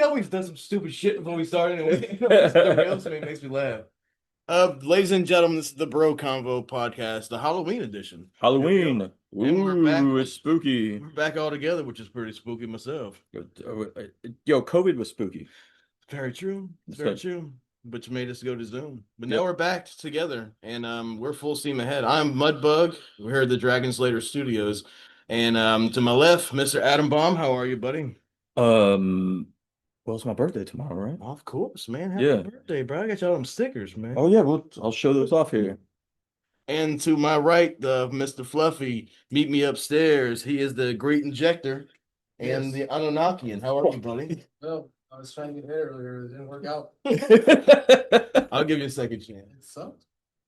always does some stupid shit before we start anyway. The real to me makes me laugh. Ladies and gentlemen, this is the Broconvo podcast, the Halloween edition. Here we Halloween. are. And we're back. Ooh, it's spooky. We're back all together, which is pretty spooky myself. Yo, COVID was spooky. Very true. It's So- very true. But you made us go to Zoom. But now Yep. we're back together, and we're full steam ahead. I'm Mudbug. We're here at the Dragon Slayer Studios, and to my left, Mr. Adam Baum. How are you, buddy? Well, it's my birthday tomorrow, right? Of course, man. Happy Yeah. birthday, bro. I got y'all them stickers, man. Oh yeah, well, I'll show those off here. And to my right, the Mr. Fluffy, meet me upstairs. He is the great injector and the Anunnakian. How are you, buddy? Well, I was trying to get hit earlier. It didn't work out. I'll give you a second chance. It sucked.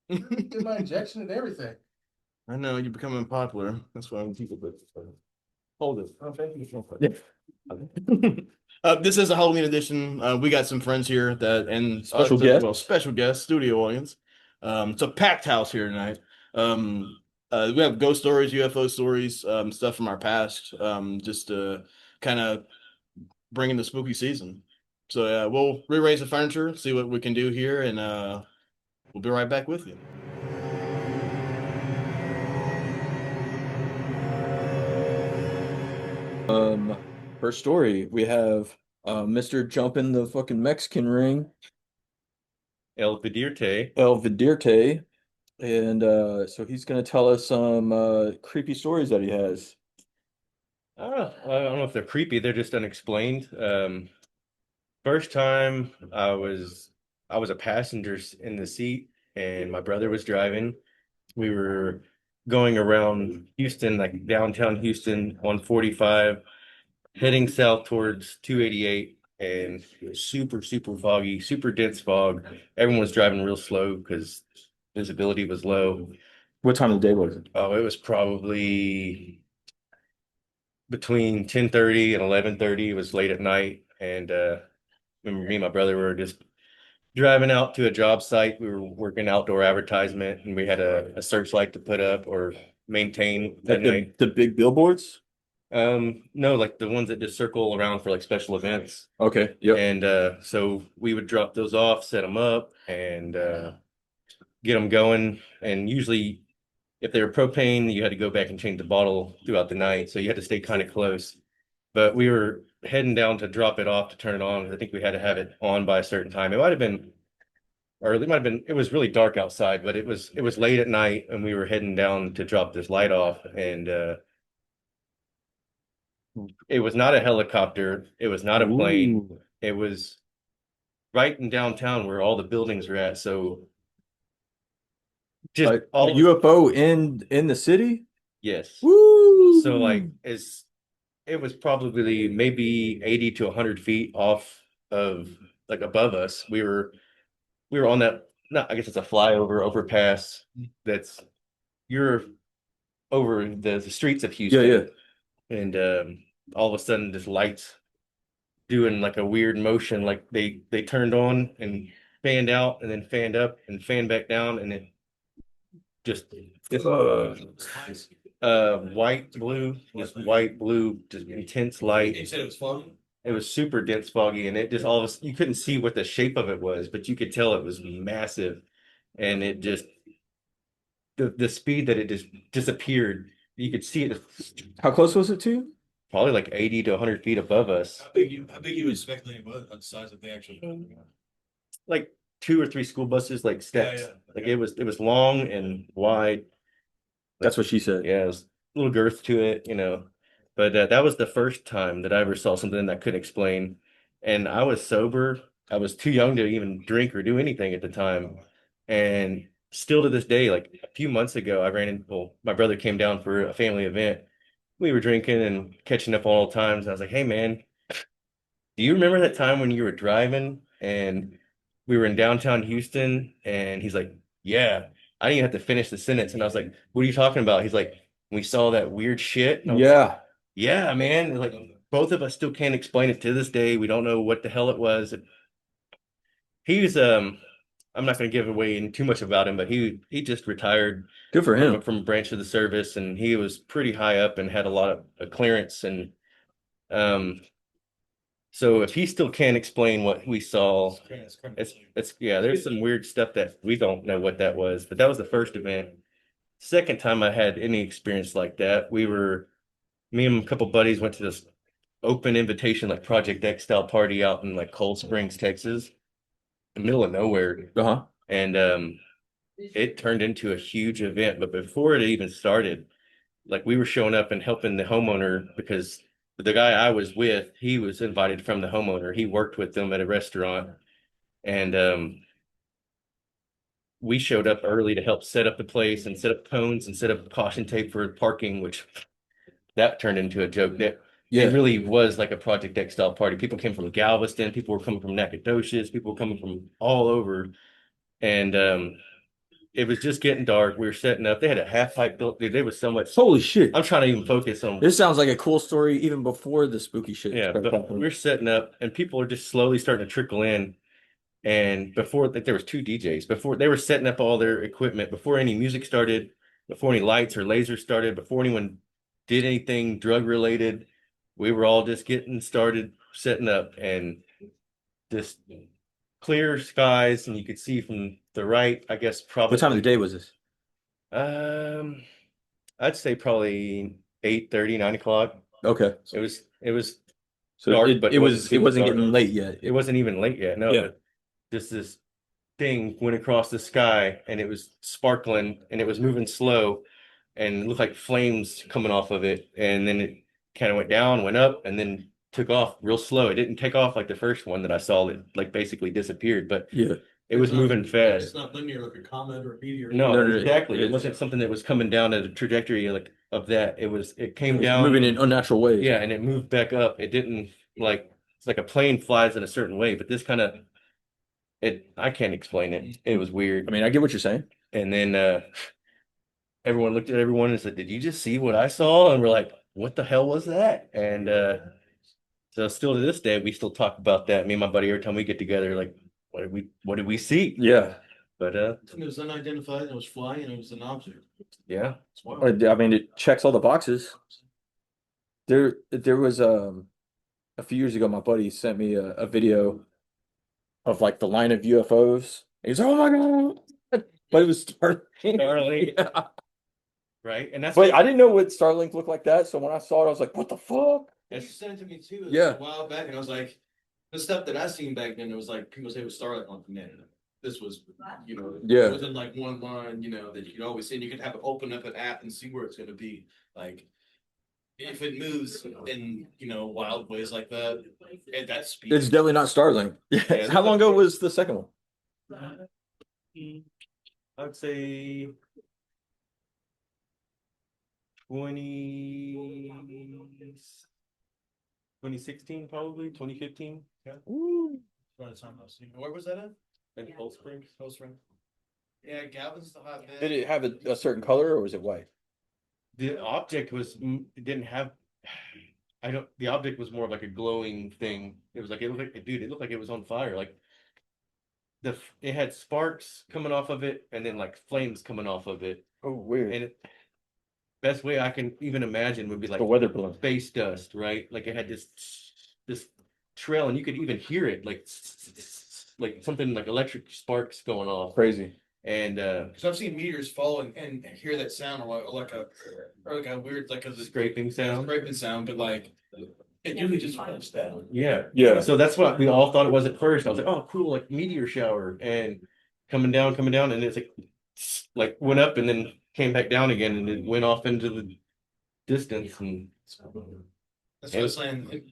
Did my injection and everything. I know you're becoming popular. That's why I'm people. Hold it. Oh, thank you. This is a Halloween edition. We got some friends here Special guest. Well, special guest, studio audience. It's a packed house here tonight. We have ghost stories, UFO stories, stuff from our past, just to kind of bring in the spooky season. So yeah, we'll rearrange the furniture, see what we can do here, and we'll be right back with you. First story, we have Mr. Jumping the fucking Mexican ring, El Vidirte. El Vidirte, and so he's gonna tell us some creepy stories that he has. I don't know if they're creepy, they're just unexplained. First time I was a passenger in the seat and my brother was driving. We were going around Houston, like downtown Houston on 45, heading south towards 288, and it was super, super foggy, super dense fog. Everyone was driving real slow because visibility was low. What time of the day was it? Oh, it was probably between 10:30 and 11:30. It was late at night, and me and my brother were just driving out to a job site. We were working outdoor advertisement, and we had a searchlight to put up or maintain that night. The big billboards? No, like the ones that just circle around for like special events. Okay, yep. And so we would drop those off, set them up, and get them going. And usually, if they were propane, you had to go back and change the bottle throughout the night, so you had to stay kind of close. But we were heading down to drop it off to turn it on. I think we had to have it on by a certain time. It might have been, or it might have been. It was really dark outside, but it was late at night, and we were heading down to drop this light off, and it was not a helicopter. It was not a plane. Ooh. It was right in downtown where all the buildings were at. So just A UFO in the city? yes. Woo! So like it was probably maybe 80 to 100 feet off of like above us. We were on that, I guess it's a flyover overpass that's you're over the streets of Houston. Yeah. And all of a sudden this light's doing like a weird motion, like they turned on and fanned out and then fanned up and fanned back down, and it just white blue, just intense light. You said it was fun? It was super dense foggy, and it just all of a sudden you couldn't see what the shape of it was, but you could tell it was massive, and it just the speed that it just disappeared, you could see it How close was it to? probably like 80 to 100 feet above us. How big you expecting it was on the size of the actual? Like 2 or 3 school buses, like steps. Yeah. Like it was long and wide. That's what she said. Yeah, it was a little girth to it, you know. But that was the first time that I ever saw something that I couldn't explain. And I was sober. I was too young to even drink or do anything at the time. And still to this day, like a few months ago, my brother came down for a family event. We were drinking and catching up all the times. I was like, hey, man, do you remember that time when you were driving and we were in downtown Houston? And he's like, yeah. I didn't even have to finish the sentence. And I was like, what are you talking about? He's like, we saw that weird shit. And I was like, Yeah. yeah, man. Like both of us still can't explain it to this day. We don't know what the hell it was. He was I'm not going to give away too much about him, but he just retired Good for him. from a branch of the service, and he was pretty high up and had a lot of clearance. And So if he still can't explain what we saw, it's yeah, there's some weird stuff that we don't know what that was, but that was the first event. Second time I had any experience like that, me and a couple buddies went to this open invitation, like Project X style party out in like Cold Springs, Texas, in the middle of nowhere. Uh-huh. And it turned into a huge event. But before it even started, like we were showing up and helping the homeowner because the guy I was with, he was invited from the homeowner. He worked with them at a restaurant. And we showed up early to help set up the place and set up cones and set up caution tape for parking, which that turned into a joke. That Yeah. it really was like a Project X style party. People came from Galveston, people were coming from Nacogdoches, people were coming from all over. And it was just getting dark. We were setting up. They had a half pipe built. Dude, there was so much. Holy shit. I'm trying to even focus on. This sounds like a cool story even before the spooky shit Yeah, started but happening. we're setting up, and people are just slowly starting to trickle in. And before, like, there was two DJs. Before they were setting up all their equipment, before any music started, before any lights or lasers started, before anyone did anything drug related, we were all just getting started setting up, and just clear skies, and you could see from the right, I guess, probably. What time of the day was this? Um, I'd say probably 8:30, 9 o'clock. Okay. It was So dark, it, but it was it super wasn't dark. getting late yet. It wasn't even late yet. No, Yeah. but just this thing went across the sky and it was sparkling and it was moving slow and it looked like flames coming off of it. And then it kind of went down, went up, and then took off real slow. It didn't take off like the first one that I saw. It like basically disappeared, but Yeah. it was moving fast. It's not linear like a comet or a meteor. No, No, no, exactly. It it's- wasn't something that was coming down at a trajectory like of that. It came It's down. moving in unnatural ways. Yeah, and it moved back up. It didn't like it's like a plane flies in a certain way, but this kind of I can't explain it. It was weird. I mean, I get what you're saying. And then everyone looked at everyone and said, "Did you just see what I saw?" And we're like, "What the hell was that?" And so still to this day, we still talk about that. Me and my buddy, every time we get together, like, what did we see? Yeah. But It was unidentified and it was flying and it was an object. yeah. It's wild. I mean, it checks all the boxes. There was a few years ago, my buddy sent me a video of like the line of UFOs. He's like, "Oh my god!" But it was Starlink. Starlink. Yeah. Right. And that's But I didn't know what Starlink looked like that. So when I saw it, I was like, "What the fuck?" You sent it to me too. Yeah. A while back, and I was like, the stuff that I seen back then, it was like people say it was Starlight on the net. This was, Yeah. it wasn't like one line, that you could always see. And you could have it open up an app and see where it's going to be. Like, if it moves in, wild ways like that, at that speed. It's definitely not Starlink. Yeah. How long ago was the second one? I'd say 2016, probably 2015. Yeah. By the time I was seeing- Where was that at? In Cold Springs. Cold Spring. Yeah, Galvin's the hotbed. Did it have a certain color or was it white? The object it didn't have. The object was more of like a glowing thing. It looked like, dude, it looked like it was on fire. Like it had sparks coming off of it and then like flames coming off of it. Oh, weird. And best way I can even imagine would be like The weather balloon. space dust, right? Like it had this trail and you could even hear it like something like electric sparks going off. Crazy. And Because I've seen meteors fall and hear that sound or like a weird like a scraping sound. scraping sound, but like it usually just falls down. Yeah. Yeah. So that's what we all thought it was at first. I was like, oh, cool, like meteor shower and coming down, and it's like went up and then came back down again and it went off into the distance and That's what I'm saying.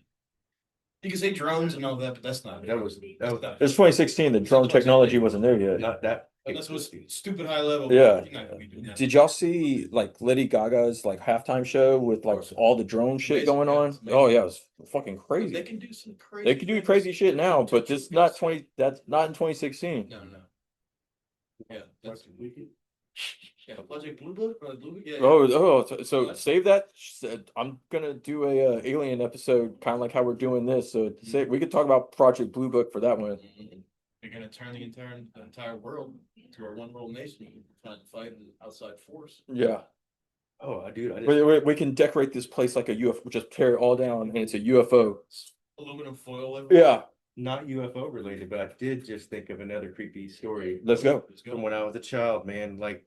You can say drones and all that, but that's not. that was It was 2016. The drone technology wasn't there yet. not that. Unless it was stupid high level. Yeah. You're not gonna be doing that. Did y'all see like Lady Gaga's like halftime show with like all the drone shit Amazing, going yeah, on? it's amazing. Oh yeah, it was fucking They crazy. can do some crazy. They could do things. crazy shit now, but just not 20. That's not in 2016. No. Yeah, that's yeah. Project Blue Book or Blue Book? Yeah. So save that. I'm gonna do a alien episode, kind of like how we're doing this. So we could talk about Project Blue Book for that one. You're gonna turn the entire world into a one world nation trying to fight an outside force. Yeah, Oh, dude, we can decorate this place like a UFO. Just tear it all down, and it's a UFO. aluminum foil. Like Yeah, Not UFO related, but I did just think of another creepy story let's go. from when I was a child, man. Like,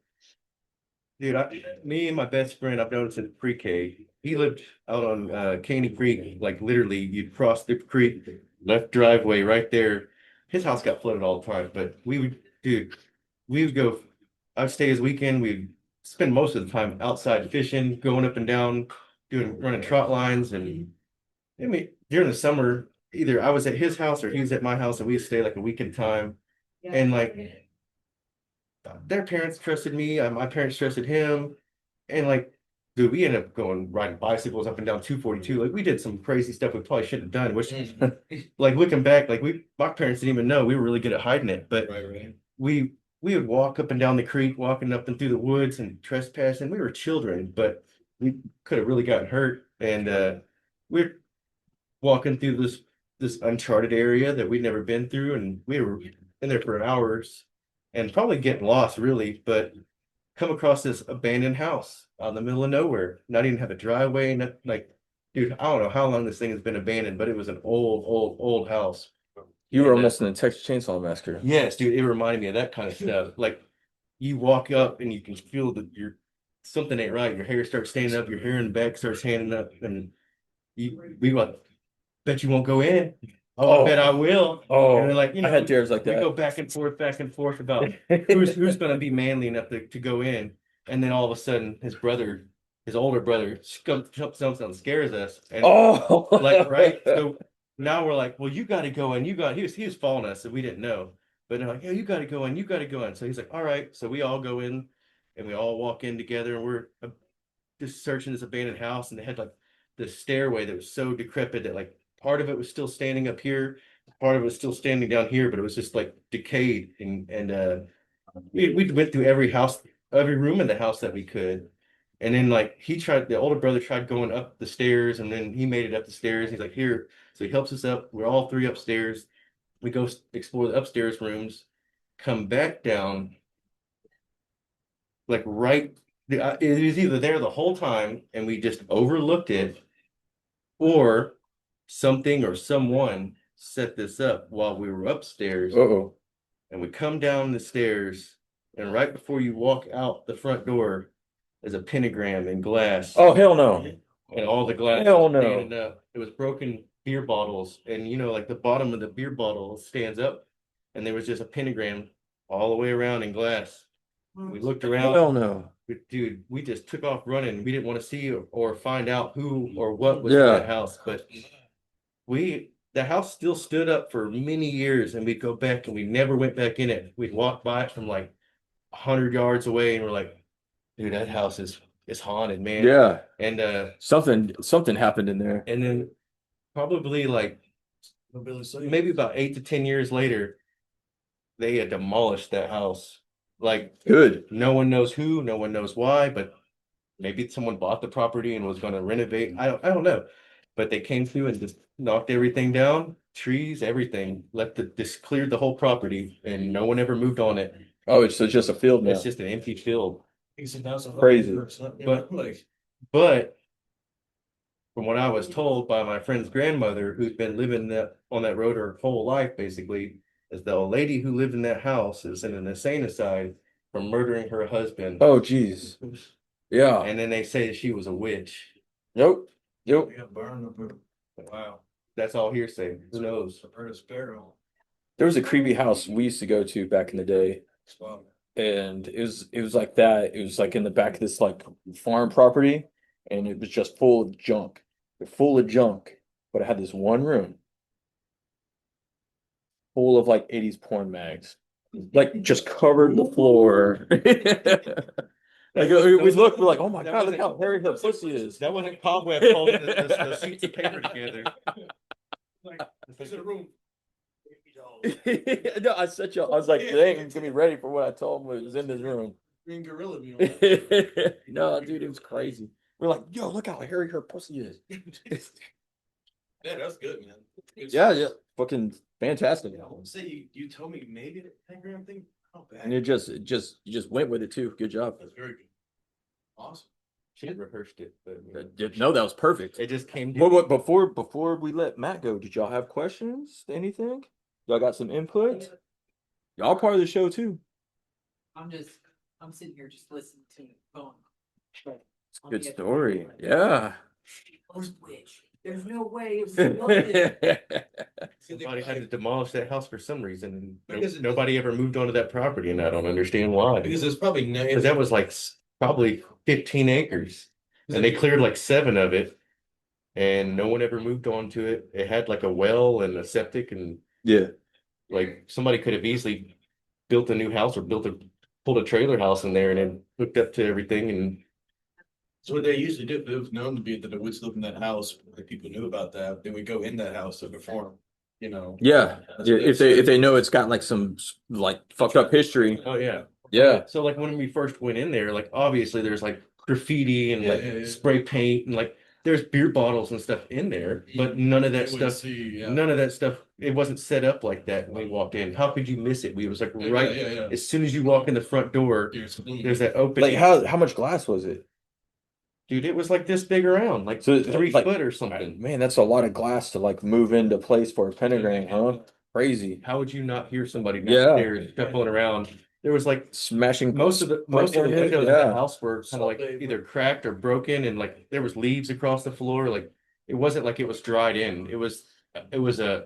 dude, me and my best friend, I've known since pre-K. He lived out on Caney Creek. Like, literally, you'd cross the creek, left driveway right there. His house got flooded all the time, but dude, we would go. I'd stay his weekend. We'd spend most of the time outside fishing, going up and down, running trot lines, and I mean, during the summer, either I was at his house or he was at my house, and we'd stay like a week at a time. And like their parents trusted me, my parents trusted him, and like, dude, we ended up going riding bicycles up and down 242. Like we did some crazy stuff we probably shouldn't have done. Which, like looking back, like my parents didn't even know we were really good at hiding it. But right. we would walk up and down the creek, walking up and through the woods and trespassing. We were children, but we could have really gotten hurt. And we're walking through this uncharted area that we'd never been through, and we were in there for hours and probably getting lost really, but come across this abandoned house out in the middle of nowhere, not even have a driveway, not like, dude, I don't know how long this thing has been abandoned, but it was an old house. You were And, almost in the Texas Chainsaw Massacre. yes, dude, it reminded me of that kind of stuff. Like you walk up and you can feel that you're something ain't right. Your hair starts standing up, your hair in the back starts standing up, and we like, bet you won't go in. Oh, I bet I will. Oh, and then, like, I had dares like we that. go back and forth about who's going to be manly enough to go in. And then all of a sudden, his older brother, jumps out and scares us. And Oh, like, right. So now we're like, well, you got to go in. He was following us, and we didn't know. But they're like, yeah, you got to go in. You got to go in. So he's like, all right. So we all go in, and we all walk in together, and we're just searching this abandoned house, and they had like the stairway that was so decrepit that like part of it was still standing up here, part of it was still standing down here, but it was just like decayed. And we went through every house, every room in the house that we could. And then like the older brother tried going up the stairs, and then he made it up the stairs. He's like, here. So he helps us up. We're all three upstairs. We go explore the upstairs rooms, come back down, like right. It was either there the whole time and we just overlooked it, or something or someone set this up while we were upstairs. Uh-oh. And we come down the stairs, and right before you walk out the front door is a pentagram in glass. Oh, hell no. And all the glass Hell was no. standing up. It was broken beer bottles, and like the bottom of the beer bottle stands up, and there was just a pentagram all the way around in glass. We looked around. Hell no. Dude, we just took off running. We didn't want to see or find out who or what was in that house, but the house still stood up for many years, and we'd go back and we never went back in it. We'd walk by it from like 100 yards away, and we're like, dude, that house is haunted, man. Yeah. And Something happened in there. and then probably like maybe about 8 to 10 years later, they had demolished that house. Like, Good. no one knows who, no one knows why, but maybe someone bought the property and was going to renovate. I don't know. But they came through and just knocked everything down, trees, everything, just cleared the whole property, and no one ever moved on it. Oh, it's just a field now. It's just an empty field. Crazy. But from what I was told by my friend's grandmother, who's been living on that road her whole life, basically, is the old lady who lived in that house is in an insane asylum for murdering her husband. Oh, geez. Yeah. And then they say she was a witch. Yep. Wow. That's all hearsay. Who knows? There was a creepy house we used to go to back in the day, and it was like that. It was like in the back of this like farm property, and it was just full of junk. Full of junk, but it had this one room full of like 80s porn mags. Like just covered the floor. Like we look, we're like, oh my god, look how hairy her pussy is. That wasn't cobweb holding the sheets of paper together. There's a room. No, I was like, dang, he's gonna be ready for what I told him was in this room. Green gorilla. No, dude, it was crazy. We're like, yo, look how hairy her pussy is. Yeah, that's good, man. Yeah, fucking fantastic. Say you told me maybe the pentagram thing. Oh, bad. And you just went with it too. Good job. That's very good. Awesome. Should have rehearsed it, but No, that was perfect. it just came to What, before we let Matt go, did y'all have questions? Anything? Y'all got some input? Y'all part of the show too. I'm sitting here just listening to it. Going. Good story. Yeah. Which? There's no way it was Somebody had to demolish that house for some reason, and Because nobody ever moved onto that property, and I don't understand why. because there's probably no. Because that was like probably 15 acres, and they cleared like 7 of it, and no one ever moved onto it. It had like a well and a septic, and Yeah. like somebody could have easily built a new house or pulled a trailer house in there and then hooked up to everything. And So what they usually do, if it was known to be that the witch lived in that house, like people knew about that, they would go in that house to perform. You know. Yeah. That's Yeah, what if they know it's got like some like fucked up history. oh yeah, Yeah. so like when we first went in there, like obviously there's like graffiti and Yeah, like yeah. spray paint and like there's beer bottles and stuff in there, but none of that You wouldn't stuff. see, yeah. None of that stuff. It wasn't set up like that when we walked in. How could you miss it? We was like Yeah, right yeah. as soon as you walk in the front door, there's that open. Like how much glass was it? Dude, it was like this big around, like So 3 like- foot or something. Man, that's a lot of glass to like move into place for a pentagram, huh? Crazy. How would you not hear somebody Yeah. downstairs shuffling around? There was like Smashing most of the parts windows of yeah. the house were kind of like either cracked or broken, and like there was leaves across the floor. Like it wasn't like it was dried in. It was a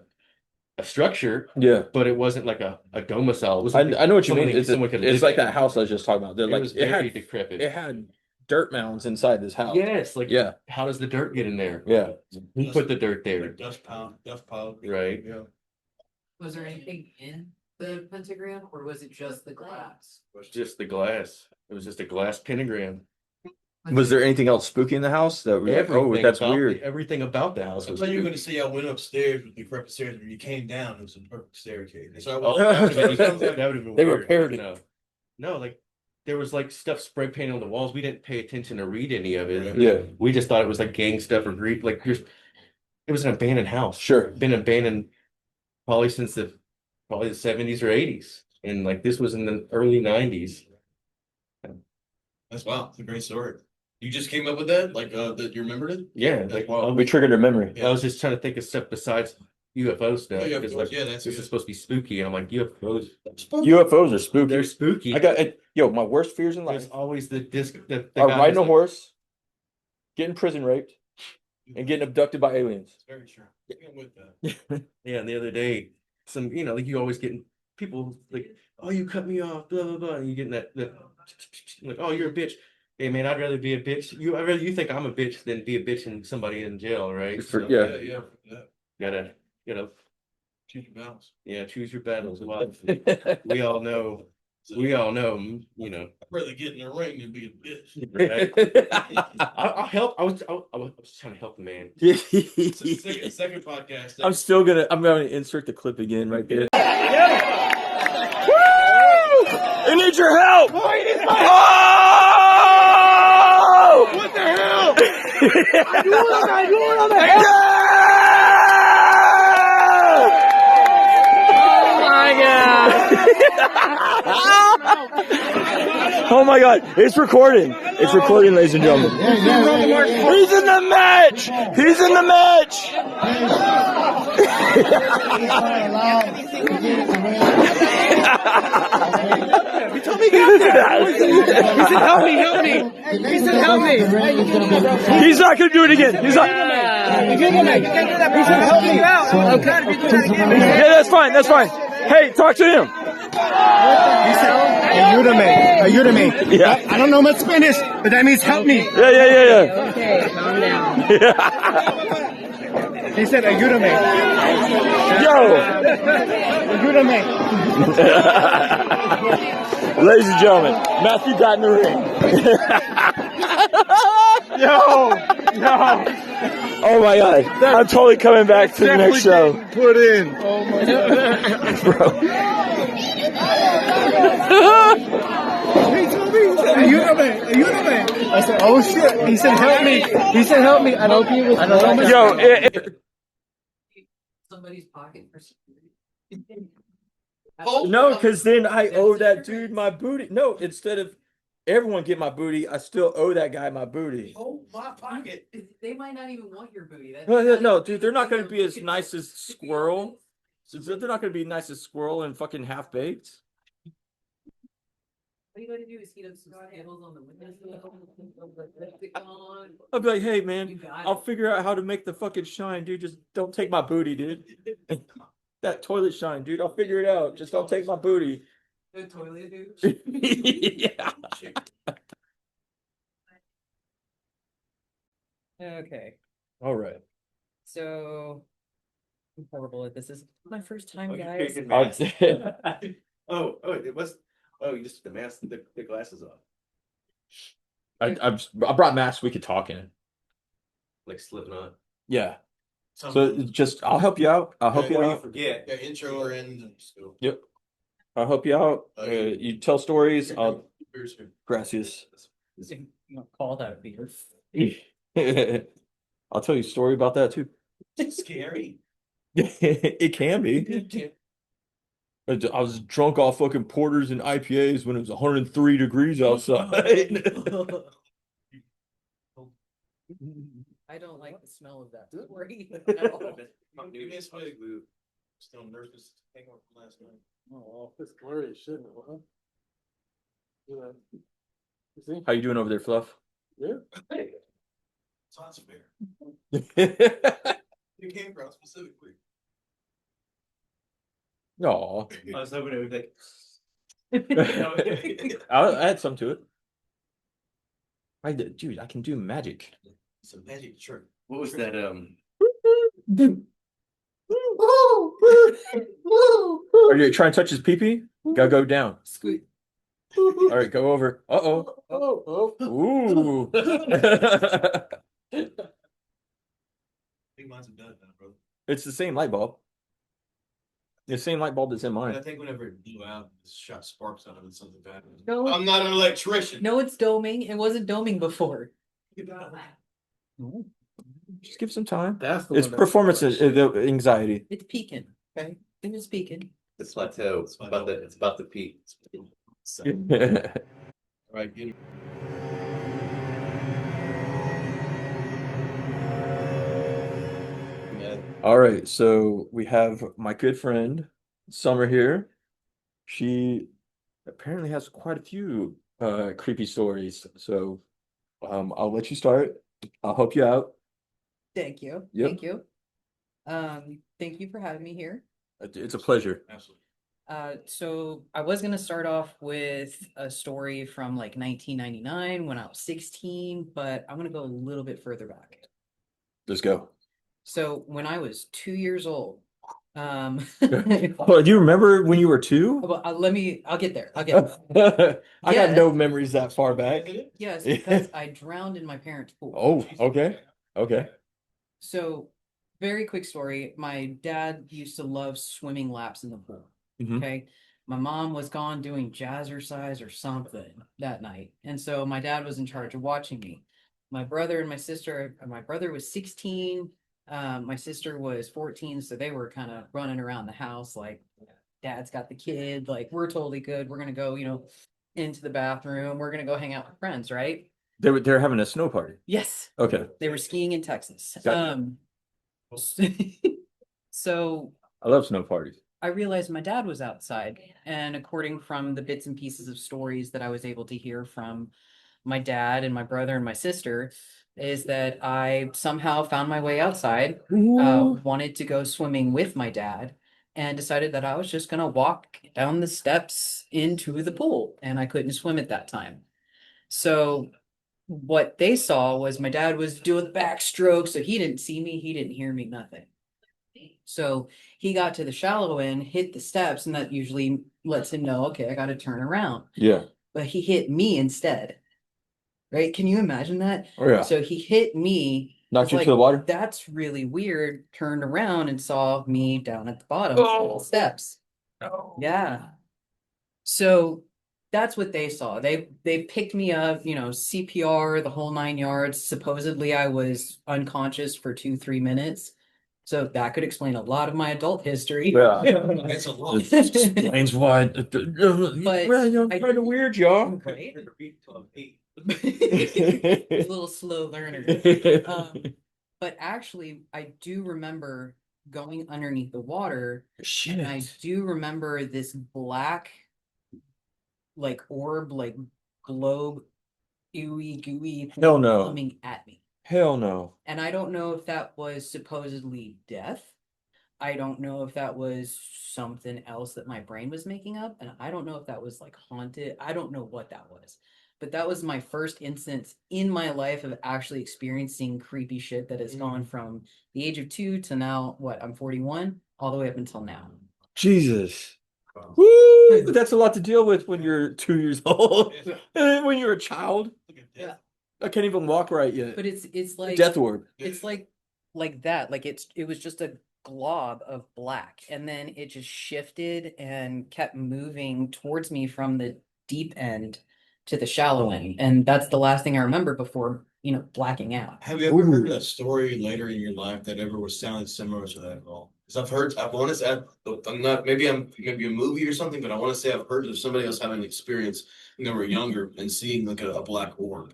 structure, Yeah. but it wasn't like a domicile. It was I like know what you mean. something It's, someone could it's live like in. that house I was just talking about. They're It like was it very had decrepit. it had dirt mounds inside this house. Yes, like Yeah. how does the dirt get in there? Yeah. Who put the dirt there? Like dust pile. Right. Yeah. Was there anything in the pentagram, or was it just the glass? Just the glass. It was just a glass pentagram. Was there anything else spooky in the house that was like, oh, that's about weird? everything about the house I was thought you were spooky. going to see I went upstairs with the perfect stairs. When you came down, it was a perfect staircase. So I Oh, was, that would have been They weird. repaired it. No, like there was like stuff spray painted on the walls. We didn't pay attention to read any of it. Yeah. We just thought it was like gang stuff or grief. Like it was an abandoned house. Sure. Been abandoned probably since the 70s or 80s. And like this was in the early 90s. That's wow. It's a great story. You just came up with that? Like, that you remembered it? Yeah, That's like wild. We triggered a memory. I was just trying to think of stuff besides UFO stuff. Yeah, because like yeah, that's this good. is supposed to be spooky, and I'm like UFOs. UFOs are spooky. They're spooky. I got yo, my worst fears in There's life always the disc. The are guy riding a who's like- horse, getting prison raped, and getting abducted by aliens. It's very true. I'm with that. Yeah, and the other day, like you always getting people like, oh, you cut me off, blah blah blah. And you getting that like, oh, you're a bitch. Hey man, I'd rather be a bitch. I'd rather you think I'm a bitch than be a bitch and somebody in jail, right? For- So, yeah. Yeah. gotta Choose your balance. choose your battles wisely. We all know, you know. I'd rather get in the ring than be a bitch. Right? I'll help. I was trying to help the man. Second podcast. I'm gonna insert the clip again right there. Woo! I need your help! Oh! What the hell? I'm doing on the hell! Oh my god, it's recording. It's recording, ladies and gentlemen. He's in the match! He's in the match! He told me he said, help me. He said, help me. He's not gonna do it again. He's not. You can't do that. He said, help me out. Okay, if you do that again. Yeah, that's fine. That's fine. Hey, talk to him. He said, ayúdame. Yeah. I don't know much Spanish, but that means help me. Yeah. Okay, calm down. He said, ayúdame. Yo, Ayúdame. ladies and gentlemen, Matthew got in the ring. Yo. Oh my god, I'm totally coming back to the next show. Put in. Oh my god. Bro. He told me, he said, ayúdame. I said, oh shit. He said, help me. I don't think it was. Yo, Somebody's pocket for security. no, because then I owe that dude my booty. No, instead of Everyone get my booty. I still owe that guy my booty. Oh, my pocket. They might not even want your booty. That's No, dude, they're not going to be as nice as Squirrel. They're not going to be nice as Squirrel and fucking Half Baked. What you gotta do is heat up some Skittles on the windowsill. I'll be like, hey, You man, got I'll it. figure out how to make the fucking shine, dude. Just don't take my booty, dude. That toilet shine, dude. I'll figure it out. Just don't take my booty. The toilet douche. Yeah. Okay, All right. so I'm horrible at this. This is my first time, Oh, you guys. picked mask. Oh, it was. Oh, you just took the mask, the glasses off, I brought masks we could talk in. like Slipknot. Yeah. So just I'll help you out. I'll help you Before you out. forget, yeah, intro or end. So. Yep. I'll help you out. You tell stories. I'll Here's your- gracias. You don't call that a beer. I'll tell you a story about that too. Scary. It can be. I was drunk off fucking porters and IPAs when it was 103 degrees outside. I don't like the smell of that story at all. You missed my glue. Still nervous. Hang on from last night. Oh, it's glorious, shouldn't it? Huh? Yeah. You see? How you doing over there, Fluff? Yeah. Hey, sounds fair. You came from specifically. Aw. I was hoping it would be like. I'll add some to it. Dude, I can do magic. It's a magic trick. What was that? Are you trying to touch his pee-pee? Gotta go down. Squeak. All right, go over. Uh-oh. Oh, Ooh. I think mine's done now, brother. It's the same light bulb. The same light bulb that's in And I mine. think whenever it blew out, it shot sparks out of it, something bad. No. I'm not an electrician. No, it's doming. It wasn't doming before. Just give some time. That's the It's one that- performance anxiety. It's peaking. Okay, it is peaking. It's plateau. It's about the peak. So, all right, get it. Yeah, All right, so we have my good friend Summer here. She apparently has quite a few creepy stories. So I'll let you start. I'll help you out. Thank you. Yep. Thank you. Thank you for having me here. It's a pleasure. absolutely. So I was gonna start off with a story from like 1999 when I was 16, but I'm gonna go a little bit further back. Let's go. So when I was 2 years old, Oh, do you remember when you were 2? well, I'll get there. I'll get there. I got no memories that far back. Yes, because I drowned in my parents' pool. Oh, okay. Okay. So, very quick story. My dad used to love swimming laps in the pool. Mhm. Okay. My mom was gone doing jazzercise or something that night. And so my dad was in charge of watching me. My brother and my brother was 16. My sister was 14. So they were kind of running around the house like, dad's got the kid. Like, we're totally good. We're going to go, into the bathroom. We're going to go hang out with friends, right? They're having a snow party. Yes. Okay. They were skiing in Texas. Gotcha. So I love snow parties. I realized my dad was outside, and according from the bits and pieces of stories that I was able to hear from my dad and my brother and my sister, is that I somehow found my way outside, wanted to go swimming with my dad, and decided that I was just gonna walk down the steps into the pool, and I couldn't swim at that time. So what they saw was my dad was doing the backstroke, so he didn't see me, he didn't hear me, nothing. So he got to the shallow end, hit the steps, and that usually lets him know, okay, I got to turn around. Yeah. But he hit me instead. Right? Can you imagine that? Oh yeah. So he hit me. Knocked It's you like, to the water. That's really weird. Turned around and saw me down at the bottom of the steps. No. Yeah. So that's what they saw. They picked me up, CPR, the whole 9 yards. Supposedly I was unconscious for 2-3 minutes. So that could explain a lot of my adult history. Yeah. It's a lot. It explains why. But you're I- kind of weird, y'all. Right? Hey. A little slow learner. But actually, I do remember going underneath the water, and I Shit. do remember this black, like orb, like globe, ooey gooey thing Hell no. coming at me. Hell no. And I don't know if that was supposedly death. I don't know if that was something else that my brain was making up. And I don't know if that was like haunted. I don't know what that was. But that was my first instance in my life of actually experiencing creepy shit that has gone from the age of 2 to now, what, I'm 41, all the way up until now. Jesus. Woo! That's a lot to deal with when you're 2 years old. And when you're a child. Yeah. I can't even walk right yet. But it's like Death orb. it's like that. Like it was just a glob of black, and then it just shifted and kept moving towards me from the deep end to the shallow end. And that's the last thing I remember before, blacking out. Have you ever heard a story later in your life that ever was sounded similar to that at all? Because I want to say, I'm not, maybe maybe a movie or something, but I want to say I've heard of somebody else having an experience when they were younger and seeing like a black orb.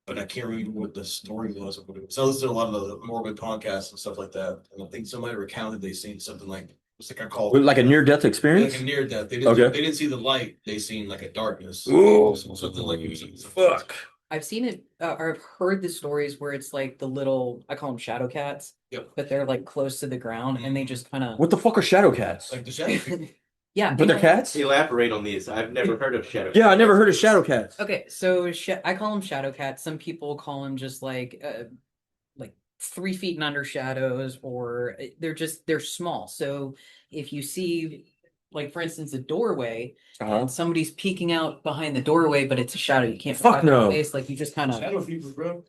But I can't remember what the story was or what it was. So I listen to a lot of the morbid podcasts and stuff like that. And I think somebody recounted they seen something like it's like I call Like a near-death experience? like a near death. Okay. They didn't see the light. They seen like a darkness. Ooh. Something like it was Fuck. I've seen it, or I've heard the stories where it's like the little, I call them shadow cats. Yep. But they're like close to the ground, and they just kind of. What the fuck are shadow cats? Like the shadow people. Yeah. But they're cats? Elaborate on these. I've never heard of shadow. Yeah, I never heard of shadow cats. Okay, so I call them shadow cats. Some people call them just like 3 feet and under shadows, or they're small. So if you see, like for instance, a doorway, and somebody's peeking out behind the doorway, but it's a shadow, you can't Fuck their no. face. Like you just kind of. Shadow people, bro.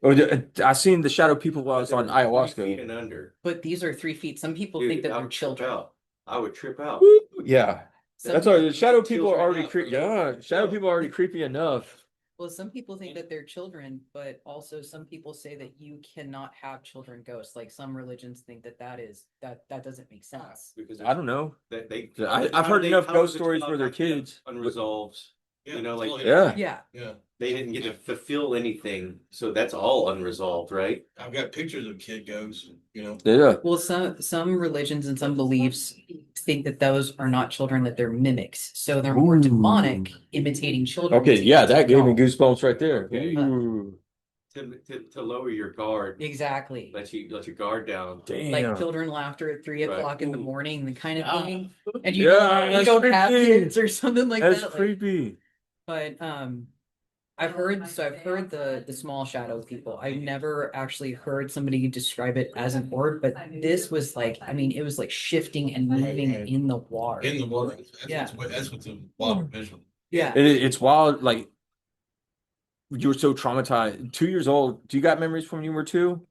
I seen the shadow people while I was on 3 ayahuasca. feet and under. But these are 3 feet. Some people Dude, think that I they're would trip children. out. I would trip out. Woo! Yeah. Some That's all. people- Shadow people are Children already out. creepy. Yeah, shadow people are already creepy enough. Well, some people think that they're children, but also some people say that you cannot have children ghosts. Like some religions think that that doesn't make sense. Because I don't know. I've heard enough ghost stories where they're kids. unresolved. Yeah, You know, it's like all- Yeah. Yeah. Yeah. they didn't get to fulfill anything, so that's all unresolved, right? I've got pictures of kid ghosts, you know. Yeah. Well, some religions and some beliefs think that those are not children, that they're mimics. So they're more Ooh. demonic, imitating children. Okay, yeah, that gave me No. goosebumps right there. Okay. Ooh. To lower your guard, Exactly. let your guard down. Damn. Like children laughter at 3 Right. o'clock in the morning, the kind of Ah. thing. And you Yeah, you that's don't have creepy. kids or something like That's that. Like, creepy. but I've heard the small shadow people. I've never actually heard somebody describe it as an orb, but this was like, I mean, it was like shifting and moving in the water. In the water. Yeah. That's what's a wild visual. Yeah. It's wild. Like you were so traumatized. 2 years old. Do you got memories from when you were 2?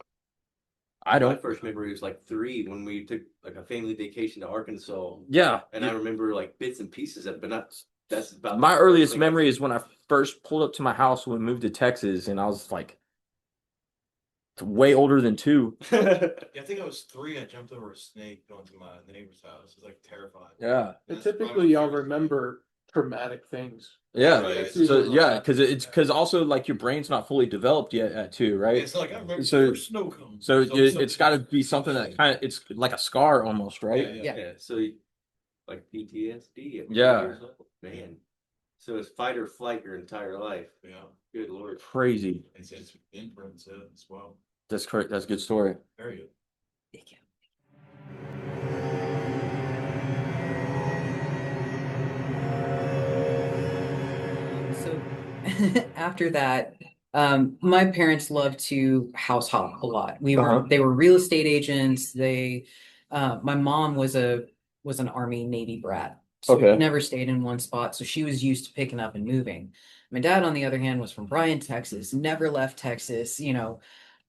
I My don't. first memory was like 3 when we took like a family vacation to Arkansas, Yeah. and I remember like bits and pieces of it, but not. That's about My the first earliest thing memory is when I first pulled up to my house when we moved to Texas, and I was like way older than 2. Yeah, I think I was 3. I jumped over a snake going to my neighbor's house. It was like terrifying. Yeah. That's Typically, probably y'all my first remember traumatic things. Yeah. Right. So yeah, because also like your brain's not fully developed yet at 2, memory. right? It's like I remember So- the first snow cone. So it's got to be something that kind of it's like a scar almost, right? Yeah. Yeah, so like PTSD. at Yeah. 4 years old, man. So it's fight or flight your entire life. Yeah. Good lord. Crazy. It's imprints as well. That's correct. That's a good story. Very good. Thank you. So after that, my parents loved to house hop a lot. They were real estate agents. My mom was an Army Navy brat. So Okay. we never stayed in one spot. So she was used to picking up and moving. My dad, on the other hand, was from Bryan, Texas, never left Texas,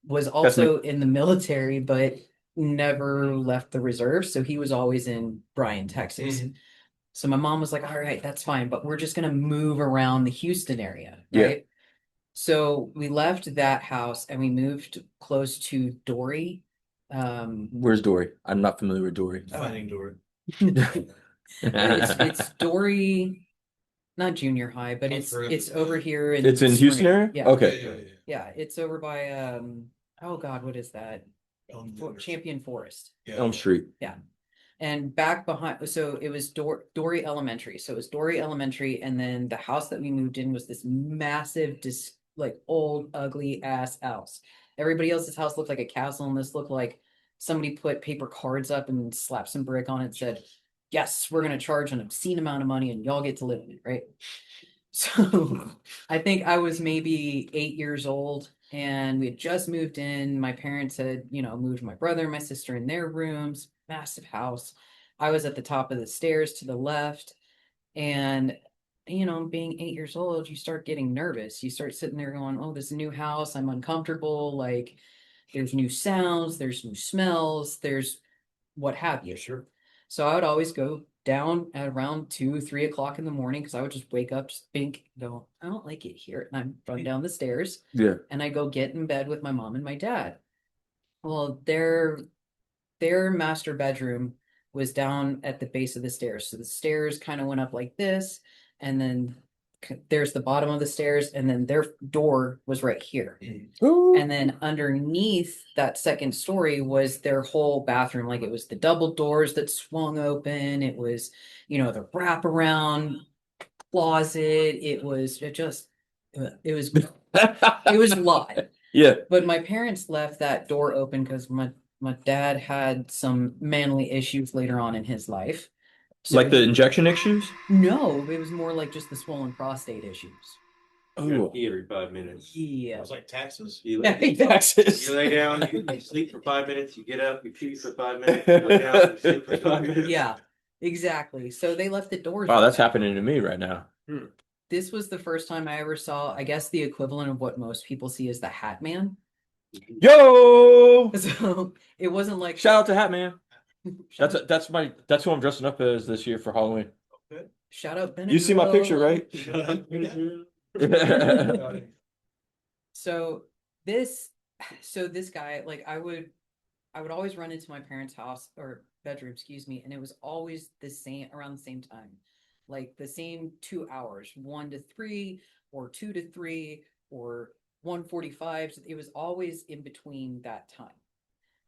was also in the military, but never left the reserve. So he was always in Bryan, Texas. Mhm. So my mom was like, all right, that's fine, but we're just going to move around the Houston area. Yeah. Right. So we left that house and we moved close to Dory. Where's Dory? I'm not familiar with Dory. Finding Dory. It's Dory, not junior high, but I've it's heard of it's it. over here in It's in Houston Spring. area? Yeah. Okay. Yeah. Yeah, it's over by oh God, what is that? Elmwood or Champion Forest. Yeah. Elm Street. And back behind, so it was Dory Elementary. So it was Dory Elementary, and then the house that we moved in was this massive, like old, ugly ass house. Everybody else's house looked like a castle, and this looked like somebody put paper cards up and slapped some brick on it and said, "Yes, we're gonna charge an obscene amount of money, and y'all get to live in it," right? So I think I was maybe 8 years old, and we had just moved in. My parents had, moved my brother and my sister in their rooms, massive house. I was at the top of the stairs to the left. And, being 8 years old, you start getting nervous. You start sitting there going, oh, this is a new house. I'm uncomfortable. Like, there's new sounds, there's new smells, there's what have you. Sure. So I would always go down at around 2, 3 o'clock in the morning because I would just wake up, just think, go, I don't like it here. And I run down the stairs Yeah. and I go get in bed with my mom and my dad. Well, their master bedroom was down at the base of the stairs. So the stairs kind of went up like this, and then there's the bottom of the stairs, and then their door was right here. And then underneath that second story was their whole bathroom. Like it was the double doors that swung open. It was, the wraparound closet. It was it was a lot. Yeah. But my parents left that door open because my dad had some manly issues later on in his life. So Like the injection issues? no, it was more like just the swollen prostate issues. You gotta Oh. pee every 5 minutes. It Yeah. was like taxes. You Yeah, lay, taxes. you lay down, you sleep for 5 minutes, you get up, you pee for 5 minutes, you lay down, you sleep for 5 minutes. Yeah, exactly. So they left the doors Wow, that's open. happening to me right now. This was the first time I ever saw, I guess, the equivalent of what most people see as the Hat Man. Yo! So it wasn't like Shout out to Hat Man. shout, That's who I'm dressing up as this year for Halloween. shout out You see my picture, right? So this guy, like I would always run into my parents' house or bedroom, excuse me, and it was always the same around the same time. Like the same 2 hours, 1 to 3 or 2 to 3 or 1:45. It was always in between that time.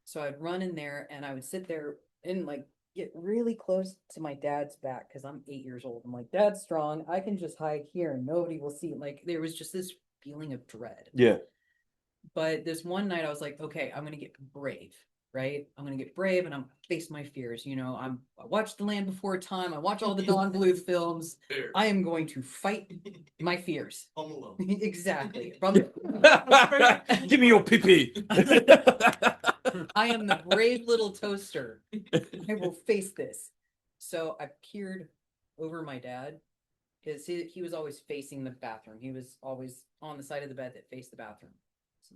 So I'd run in there and I would sit there and like get really close to my dad's back because I'm 8 years old. I'm like, Dad's strong. I can just hide here and nobody will see. Like there was just this feeling of dread. Yeah. But this one night I was like, okay, I'm gonna get brave, right? I'm gonna get brave and I'm gonna face my fears. I watched The Land Before Time. I watch all the Don Bluth films. Fair. I am going to fight my fears. Home Alone. Exactly. Give me your pee. I am the brave little toaster. I will face this. So I peered over my dad because he was always facing the bathroom. He was always on the side of the bed that faced the bathroom. So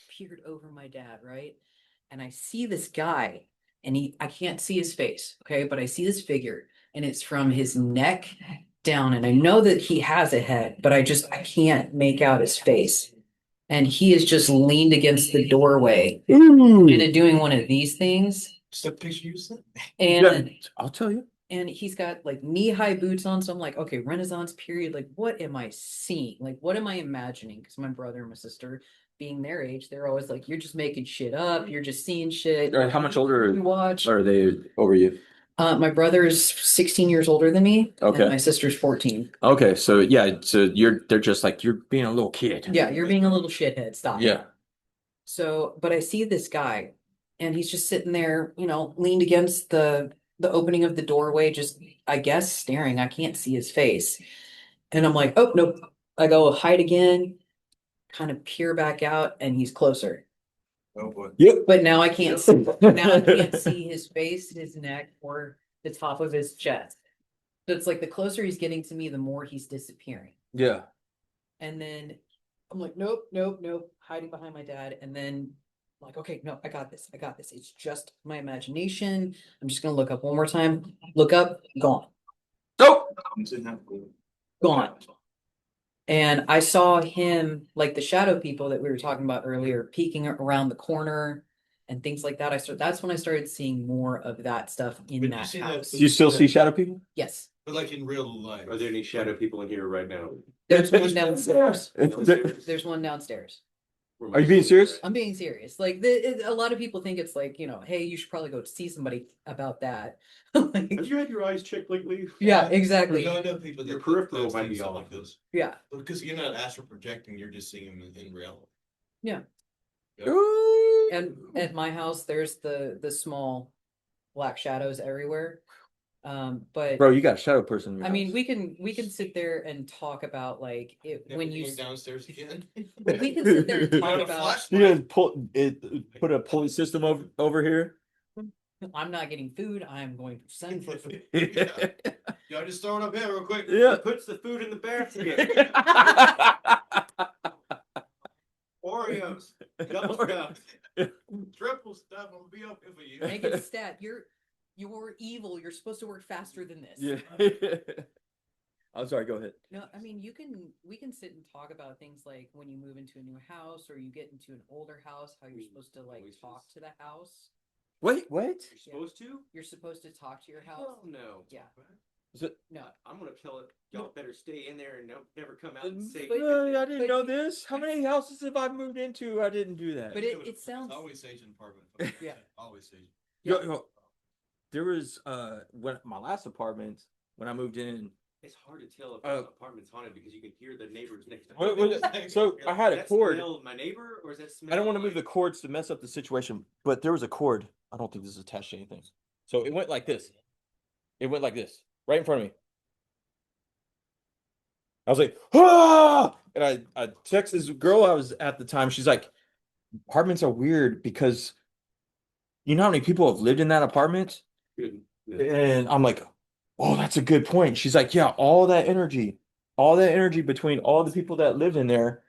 peered over my dad, right? And I see this guy, and I can't see his face, okay? But I see this figure, and it's from his neck down, and I know that he has a head, but I can't make out his face. And he is just leaned against the doorway and doing one of these things. Just a picture you sent. And I'll tell you. and he's got like knee-high boots on. So I'm like, okay, Renaissance period. Like, what am I seeing? Like, what am I imagining? Because my brother and my sister, being their age, they're always like, you're just making shit up. You're just seeing shit. All right, how much older You watch. are they over you? My brother is 16 years older than me. Okay. And my sister's 14. Okay, so yeah, they're just like you're being a little kid. Yeah, you're being a little shithead. Stop. Yeah. So, but I see this guy, and he's just sitting there, leaned against the opening of the doorway, just I guess staring. I can't see his face, and I'm like, oh nope. I go hide again, kind of peer back out, and he's closer. Oh boy. Yep. But now I can't see. Now I can't see his face, his neck, or the top of his chest. So it's like the closer he's getting to me, the more he's disappearing. Yeah. And then I'm like, nope, nope, nope, hiding behind my dad. And then I'm like, okay, no, I got this. I got this. It's just my imagination. I'm just gonna look up one more time. Look up, gone. Oh. Gone. And I saw him, like the shadow people that we were talking about earlier, peeking around the corner and things like that. That's when I started seeing more of that stuff in But you that see that- house. Do you still see shadow people? Yes, But like in real life. Are there any shadow people in here right now? there's one downstairs. Are There's one downstairs. you being serious? I'm being serious. Like a lot of people think it's like, hey, you should probably go see somebody about that. Like, Have you had your eyes checked lately? yeah, exactly. No, I know people that Your peripheral that might think be stuff off. like this. Yeah, Because you're not astral projecting, you're just seeing them in reality. yeah. Ooh. And at my house, there's the small black shadows everywhere. But Bro, you got a shadow person in your I mean, house. we can sit there and talk about like when you downstairs again. we can sit there and You talk got a about. flashlight? You guys put a pulley system over here. I'm not getting food. I'm going to send for food. Y'all just throw it up here real quick. Yeah. Puts the food in the basket. Oreos. Double stuff. Triple stuff. I'm gonna be up here for you. Make it a stat. You're evil. You're supposed to work faster than this. Yeah. I'm sorry, go ahead. No, I mean we can sit and talk about things like when you move into a new house or you get into an older house, how you're supposed to like talk to the house. Wait, what? You're supposed to? You're supposed to talk to your house. Hell no. Yeah. Is it? No. I'm gonna tell it. Y'all better stay in there and never come out and say. I didn't know this. How many houses have I moved into? I didn't do that. But it sounds It's always sage in apartment. Yeah. Always sage. Yo, there was when my last apartment when I moved in. It's hard to tell if Uh, the apartment's haunted because you can hear the neighbors next to So I had a That cord. smell my neighbor, or is that smell? I don't want to move the cords to mess up the situation, but there was a cord. I don't think this is attached to anything. So it went like this. It went like this, right in front of me. I was like, ah! And I texted this girl I was at the time. She's like, apartments are weird because you know how many people have lived in that apartment? Good. And I'm like, oh, that's a good point. She's like, yeah, all that energy between all the people that lived in there,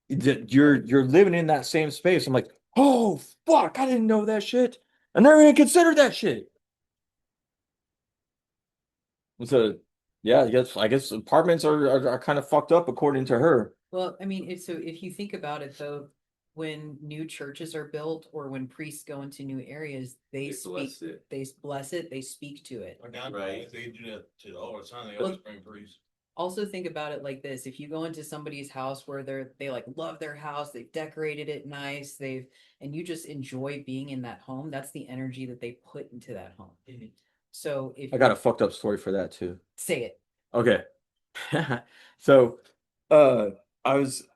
you're living in that same space. I'm like, oh fuck, I didn't know that shit. I never even considered that shit. So yeah, I guess apartments are kind of fucked up according to her. well, I mean, so if you think about it though, when new churches are built or when priests go into new areas, they bless it. they bless it, they speak to it. Right. They do that to all the time. They Well, always bring priests. Also think about it like this. If you go into somebody's house where they like love their house, they've decorated it nice, and you just enjoy being in that home, that's the energy that they put into that home. So if I got a fucked up story for that too. say it. Okay. So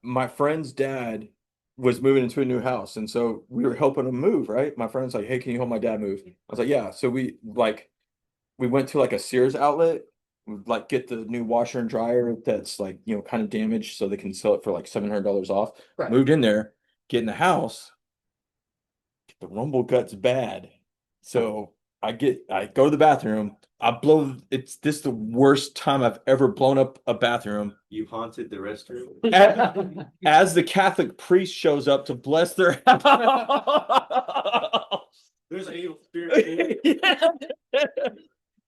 my friend's dad was moving into a new house, and so we were helping him move, right? My friend's like, hey, can you help my dad move? I was like, yeah. So we went to like a Sears outlet, like get the new washer and dryer that's like, kind of damaged so they can sell it for like $700 off. Right. Moved in there, get in the house, the rumble gut's bad. So I go to the bathroom. This is the worst time I've ever blown up a bathroom. You haunted the restroom. As the Catholic priest shows up to bless their house. There's an evil spirit.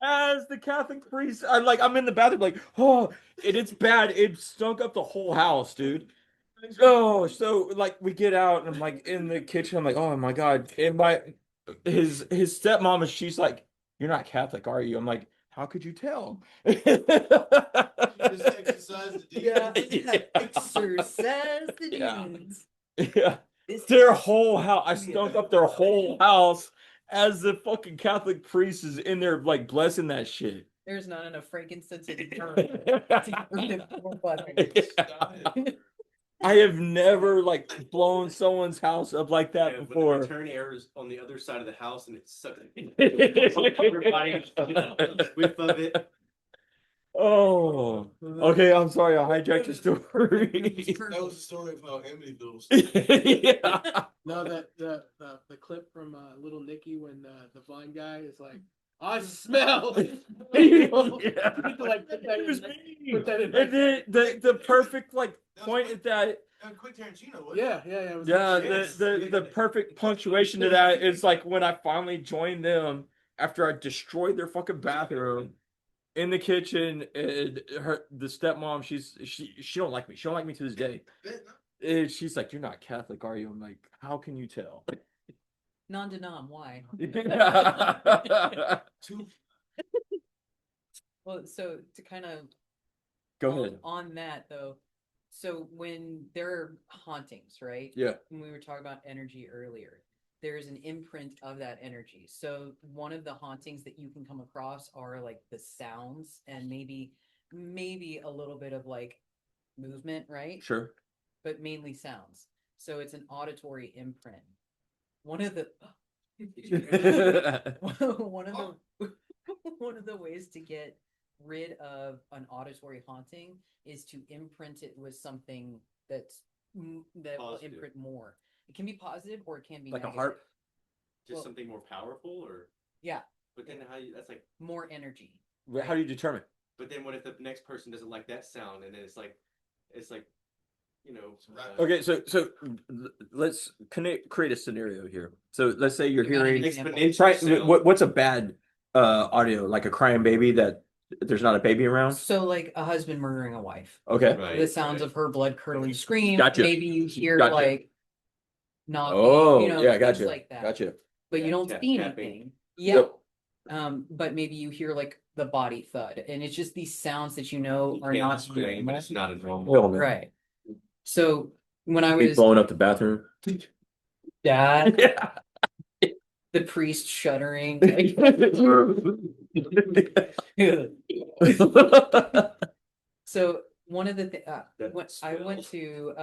As the Catholic priest, I'm in the bathroom like, oh, it's bad. It stunk up the whole house, dude. Oh, so like we get out and I'm like in the kitchen. I'm like, oh my God. And his stepmom, she's like, you're not Catholic, are you? I'm like, how could you tell? Just exercise the demons. Exercise the Yeah. demons. Yeah. Their whole house. I stunk up their whole house as the fucking Catholic priest is in there like blessing that shit. There's not enough frankincense in the I have never like blown someone's house up like that Yeah, before. When the return air is on the other side of the house and it's sucking everybody whiff of it. Oh, okay. I'm sorry. I hijacked your story. That was the story of how Amityville. Yeah. No, the clip from Little Nicky when the blind guy is like, I smell. Yeah. You need to, like, put that It was in- me. put that in- And then the perfect like point at that. Quick Tarantino. Wasn't Yeah, yeah, yeah. It was Yeah, Yes. the perfect punctuation to that is like when I finally joined them after I destroyed their fucking bathroom in the kitchen, and the stepmom, she don't like me. She don't like me to this day. it? And she's like, "You're not Catholic, are you?" I'm like, "How can you tell?" Non-denom, why? Two. Well, so to kind of Go ahead. on that though, so when there are hauntings, right? Yeah. When we were talking about energy earlier, there's an imprint of that energy. So one of the hauntings that you can come across are like the sounds and maybe a little bit of like movement, right? Sure. But mainly sounds. So it's an auditory imprint. One of the one of the one of the ways to get rid of an auditory haunting is to imprint it with something that will Positive. imprint more. It can be positive or it can be Like a negative. harp? Just Well- something more powerful, or Yeah, but then how you? That's like. more energy. How do you determine? But then what if the next person doesn't like that sound, and then it's like, you know. Okay, so let's create a scenario here. So let's say you're Give me an hearing example. try what's a bad audio, like a crying baby that there's not a baby around? So like a husband murdering a wife. Okay. Right, The sounds right. of her blood curdling scream. Gotcha. Maybe you hear Gotcha. like knocking, Oh, you know, yeah, things gotcha. like that. Gotcha. But you don't see Tapping. anything. Yeah. Yep. But maybe you hear like the body thud, and it's just these sounds that you know are Can't not explain, but normal. it's not a normal. Well, man. Right. So when I He's was blowing up the bathroom. dad, Yeah. the priest shuddering. So one of the when I went to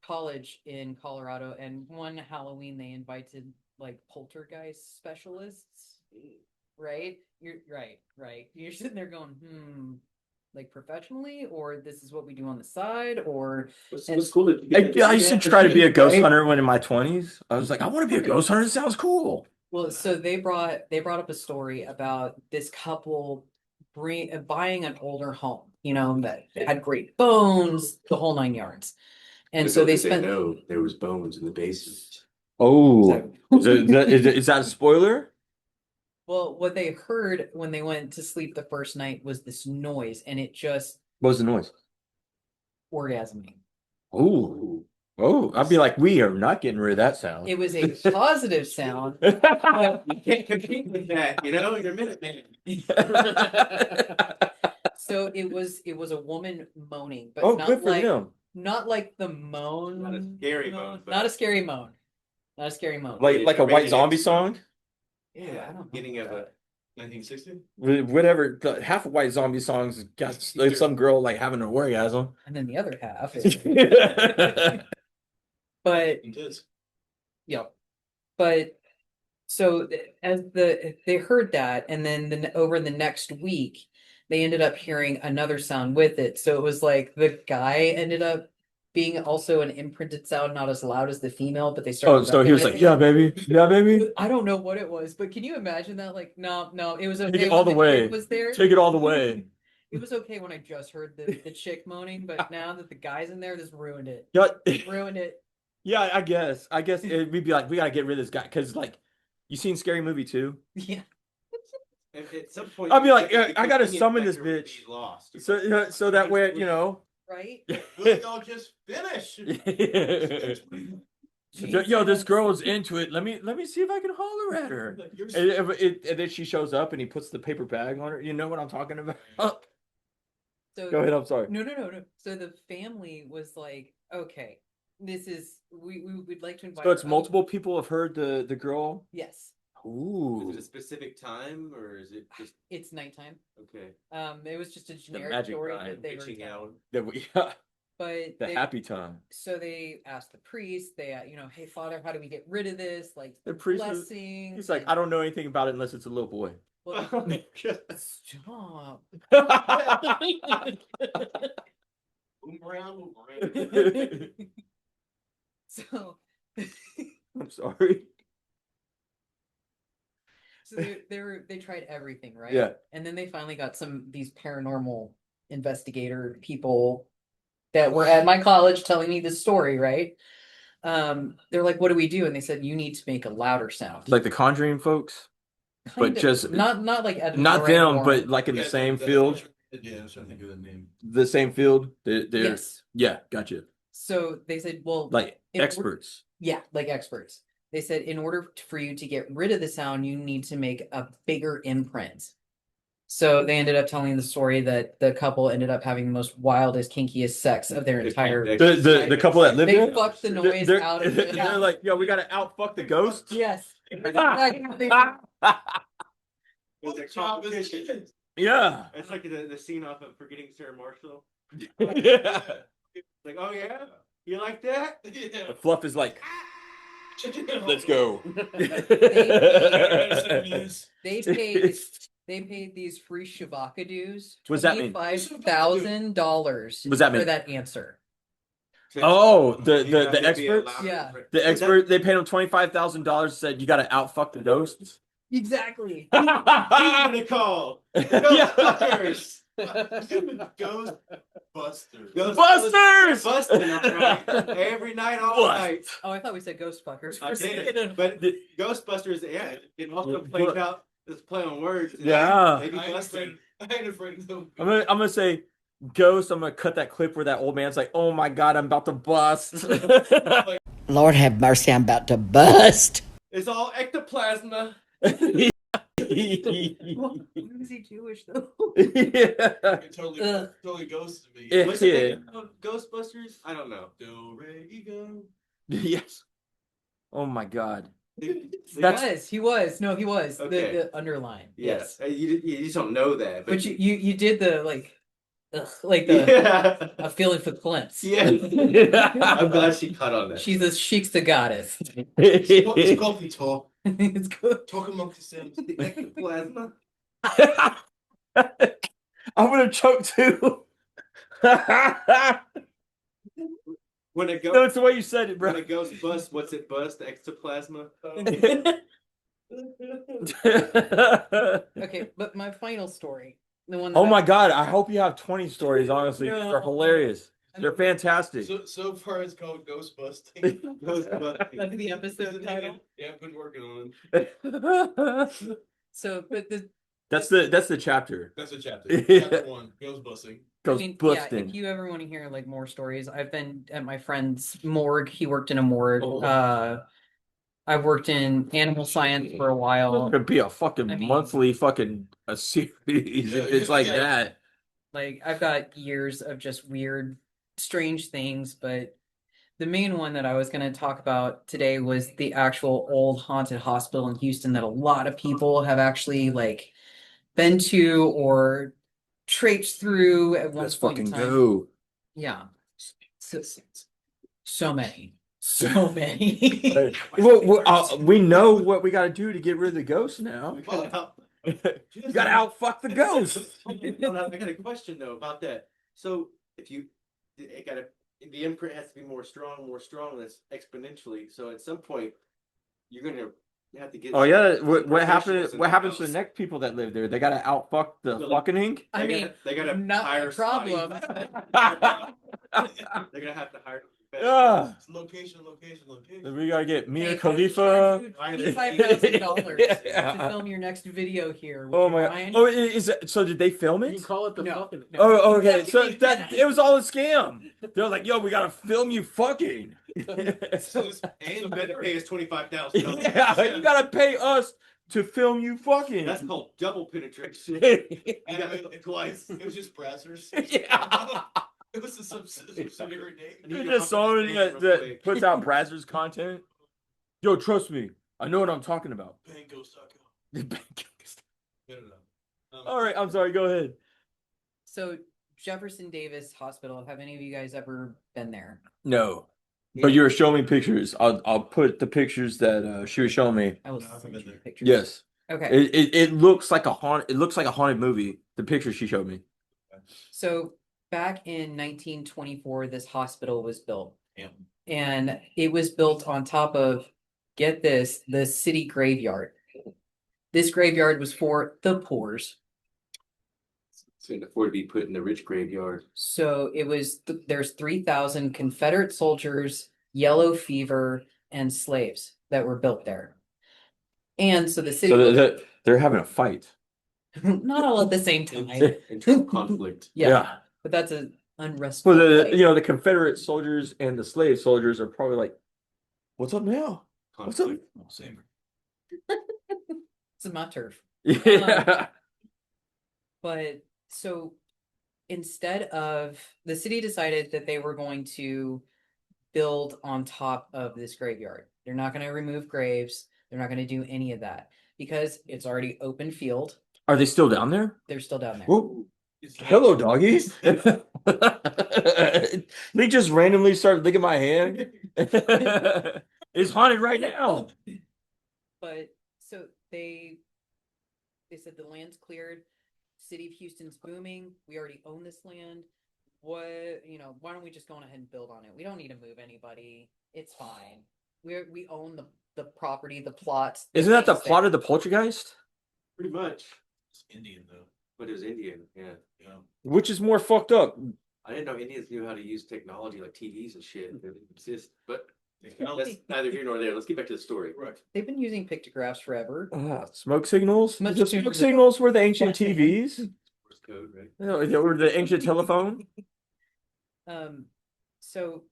college in Colorado, and one Halloween they invited like poltergeist specialists. Right? You're right. You're sitting there going, like professionally, or this is what we do on the side, or What's cool is I used to try to be a ghost hunter when in my 20s. I was like, I want to be a ghost hunter. It sounds cool. well, so they brought up a story about this couple buying an older home, you know, that had great bones, the whole 9 yards. And so they spent know there was bones in the basement. Oh, is that a spoiler? well, what they heard when they went to sleep the first night was this noise, and it just What was the noise? orgasming. Oh, I'd be like, we are not getting rid of that sound. It was a positive sound. You can't compete with that, you know. You're a minute man. So it was a woman moaning, but Oh, not good for like him. not like the moan. Not a scary moan, but- Not a scary moan. Not a scary moan. Like a White Zombie song? Yeah, I don't know Beginning of about a 1960. Whatever. Half of White Zombie songs got like some girl like having an orgasm. and then the other half is, but It is. yeah, but so as they heard that, and then over the next week, they ended up hearing another sound with it. So it was like the guy ended up being also an imprinted sound, not as loud as the female, but they started. Oh, so he was like, recognizing it. yeah, baby. I don't know what it was, but can you imagine that? Like, no, it was okay. Take it when all the chick way. Was there? Take it all the way. It was okay when I just heard the chick moaning, but now that the guy's in there, this ruined it. Yeah, Ruined it. yeah. I guess we'd be like, we gotta get rid of this guy because like, you seen Scary Movie 2? Yeah. At some point, I'd be like, the I gotta convenience summon this factor would bitch. be lost. So that way, you know. Right? Will y'all just finish? Yo, this girl's into it. Let me see if I can holler at her. And then she shows up and he puts the paper bag on her. You know what I'm talking about? So Go ahead. I'm sorry. No. So the family was like, okay, this is we would like to invite. So it's other- multiple people have heard the girl. Yes, Ooh, Is it a specific time, or is it just it's nighttime. okay? It was just a generic magic story time, that they were Reaching telling. out. But the happy time. So they asked the priest. They, hey, Father, how do we get rid of this? Like The priest was- blessing. He's like, I don't know anything about it unless it's a little boy. Well, stop. Move around, move around. So. I'm sorry. So they tried everything, right? Yeah. And then they finally got these paranormal investigator people that were at my college telling me this story, right? They're like, what do we do? And they said, you need to make a louder sound. Like the Conjuring folks, Kind but of. just not like Edward not Lorraine them, Warren. but like in the same field. Yeah, I'm trying to think of the name. The same field. They're Yes. yeah, gotcha. So they said, well, Like if we're- experts. Yeah, like experts. They said in order for you to get rid of the sound, you need to make a bigger imprint. So they ended up telling the story that the couple ended up having the most wildest, kinkiest sex of their entire. The couple that lived They there, fucked the noise they're, out of the they're like, yo, we gotta outfuck the ghosts. Yes. Yeah. It's like the scene off of Forgetting Sarah Marshall. Yeah. Like, oh yeah, you like that? The Fluff is like, let's go. They paid these free Shabaka dues What's that mean? $25,000 What's that mean? for that answer. Oh, the experts? Yeah. The expert, they paid him $25,000. Said you got to outfuck the ghosts. Exactly. They call Ghostbusters. Ghostbusters. Busters! Busting, that's right. Every night, all night. Oh, I thought we said ghost fuckers. I did. But Ghostbusters, yeah, it also plays out this play on words. Yeah. Maybe busting. I ain't afraid of them. I'm gonna say ghost. I'm gonna cut that clip where that old man's like, "Oh my god, I'm about to bust." Lord have mercy, I'm about to bust. It's all ectoplasma. Why was he Jewish though? Yeah. It totally goes to me. Yeah. What's the name of Ghostbusters? I don't know. Do re go. Yes. Oh my god. He was. No, he was. Okay. The underline. Yes. You just don't know that. But you did the like a feeling for Clint's. Yeah. I'm glad she caught on that. She's the goddess. It's coffee talk. It's good. Talk amongst yourselves. The ectoplasma. I'm gonna choke too. When it goes, No, it's the way you said it, when bro. it goes bust, what's it bust? Ectoplasma. Okay, but my final story, the one. Oh my god, I hope you have 20 stories, honestly. They're hilarious. They're fantastic. So far it's called ghost busting. Ghost busting. That's the episode title. Yeah, I've been working on it. So, but That's the chapter. That's a chapter. Chapter 1, ghost busting. Goes yeah, busting. if you ever want to hear like more stories, I've been at my friend's morgue. He worked in a morgue. Oh. I've worked in animal science for a while. It could be a fucking I mean- monthly fucking a series. It's like that. Like I've got years of just weird, strange things, but the main one that I was going to talk about today was the actual old haunted hospital in Houston that a lot of people have actually like been to or traipsed through at one Let's point in fucking time. go. Yeah. So many. So many. Well, we know what we got to do to get rid of the ghosts now. You got to outfuck the ghosts. I got a question though about that. So if you, the imprint has to be more strong. That's exponentially. So at some point, you're gonna have to get. Oh yeah, what professionals in happens to house. the next people that live there? They got to outfuck the fucking ink. I mean, they gotta not hire a problem. They're gonna have to hire. Yeah. Location. We gotta get Mia Hey, Khalifa. $25,000 Yeah. to film your next video here. Would Oh you my god! mind? Oh, is it, so? Did they film You it? can call it the No. fucking. No. Oh, okay. So Yeah. that it was all a scam. They're like, "Yo, we gotta film you fucking." And better pay us $25,000. Yeah, you gotta pay us to film you fucking. That's called double penetration. twice. It was just brassers. Yeah. It was a subsidiary name. You're just someone that puts out Brazzers content. Yo, trust me. I know what I'm talking about. Bangos.com. No. All right, I'm sorry. Go ahead. So Jefferson Davis Hospital, have any of you guys ever been there? No, but you were showing me pictures. I'll put the pictures that she was showing me. I will No, I haven't send been you there. pictures. Yes, Okay. it looks like a haunt. It looks like a haunted movie. The picture she showed me. So back in 1924, this hospital was built. Yeah. And it was built on top of, get this, the city graveyard. This graveyard was for the poors. So you can afford to be put in the rich graveyard. So it was, there's 3,000 Confederate soldiers, yellow fever, and slaves that were built there. And so the city, So they're having a fight. not all at the same time. Internal conflict. Yeah, but that's an unrestful Well, fight. the Confederate soldiers and the slave soldiers are probably like, "What's up now?" What's up? Same. It's my turf. Yeah. But so instead of the city decided that they were going to build on top of this graveyard. They're not going to remove graves. They're not going to do any of that because it's already open field. Are they still down there? They're still down there. Whoa. Hello, doggies. They just randomly started licking my hand. It's haunted right now. But so they said the land's cleared. City of Houston's booming. We already own this land. What, why don't we just go on ahead and build on it? We don't need to move anybody. It's fine. We own the property, the plots. Isn't that the things plot there. of the Poltergeist? Pretty much. It's Indian though. But it was Indian, yeah. Yeah. Which is more fucked up? I didn't know Indians knew how to use technology like TVs and shit. They didn't exist, but Technology. that's neither here nor there. Let's get back to the story. Right. They've been using pictographs forever. Smoke signals? Smoke The signals. smoke signals were the ancient TVs. Morse code, right? No, they were the ancient telephone. So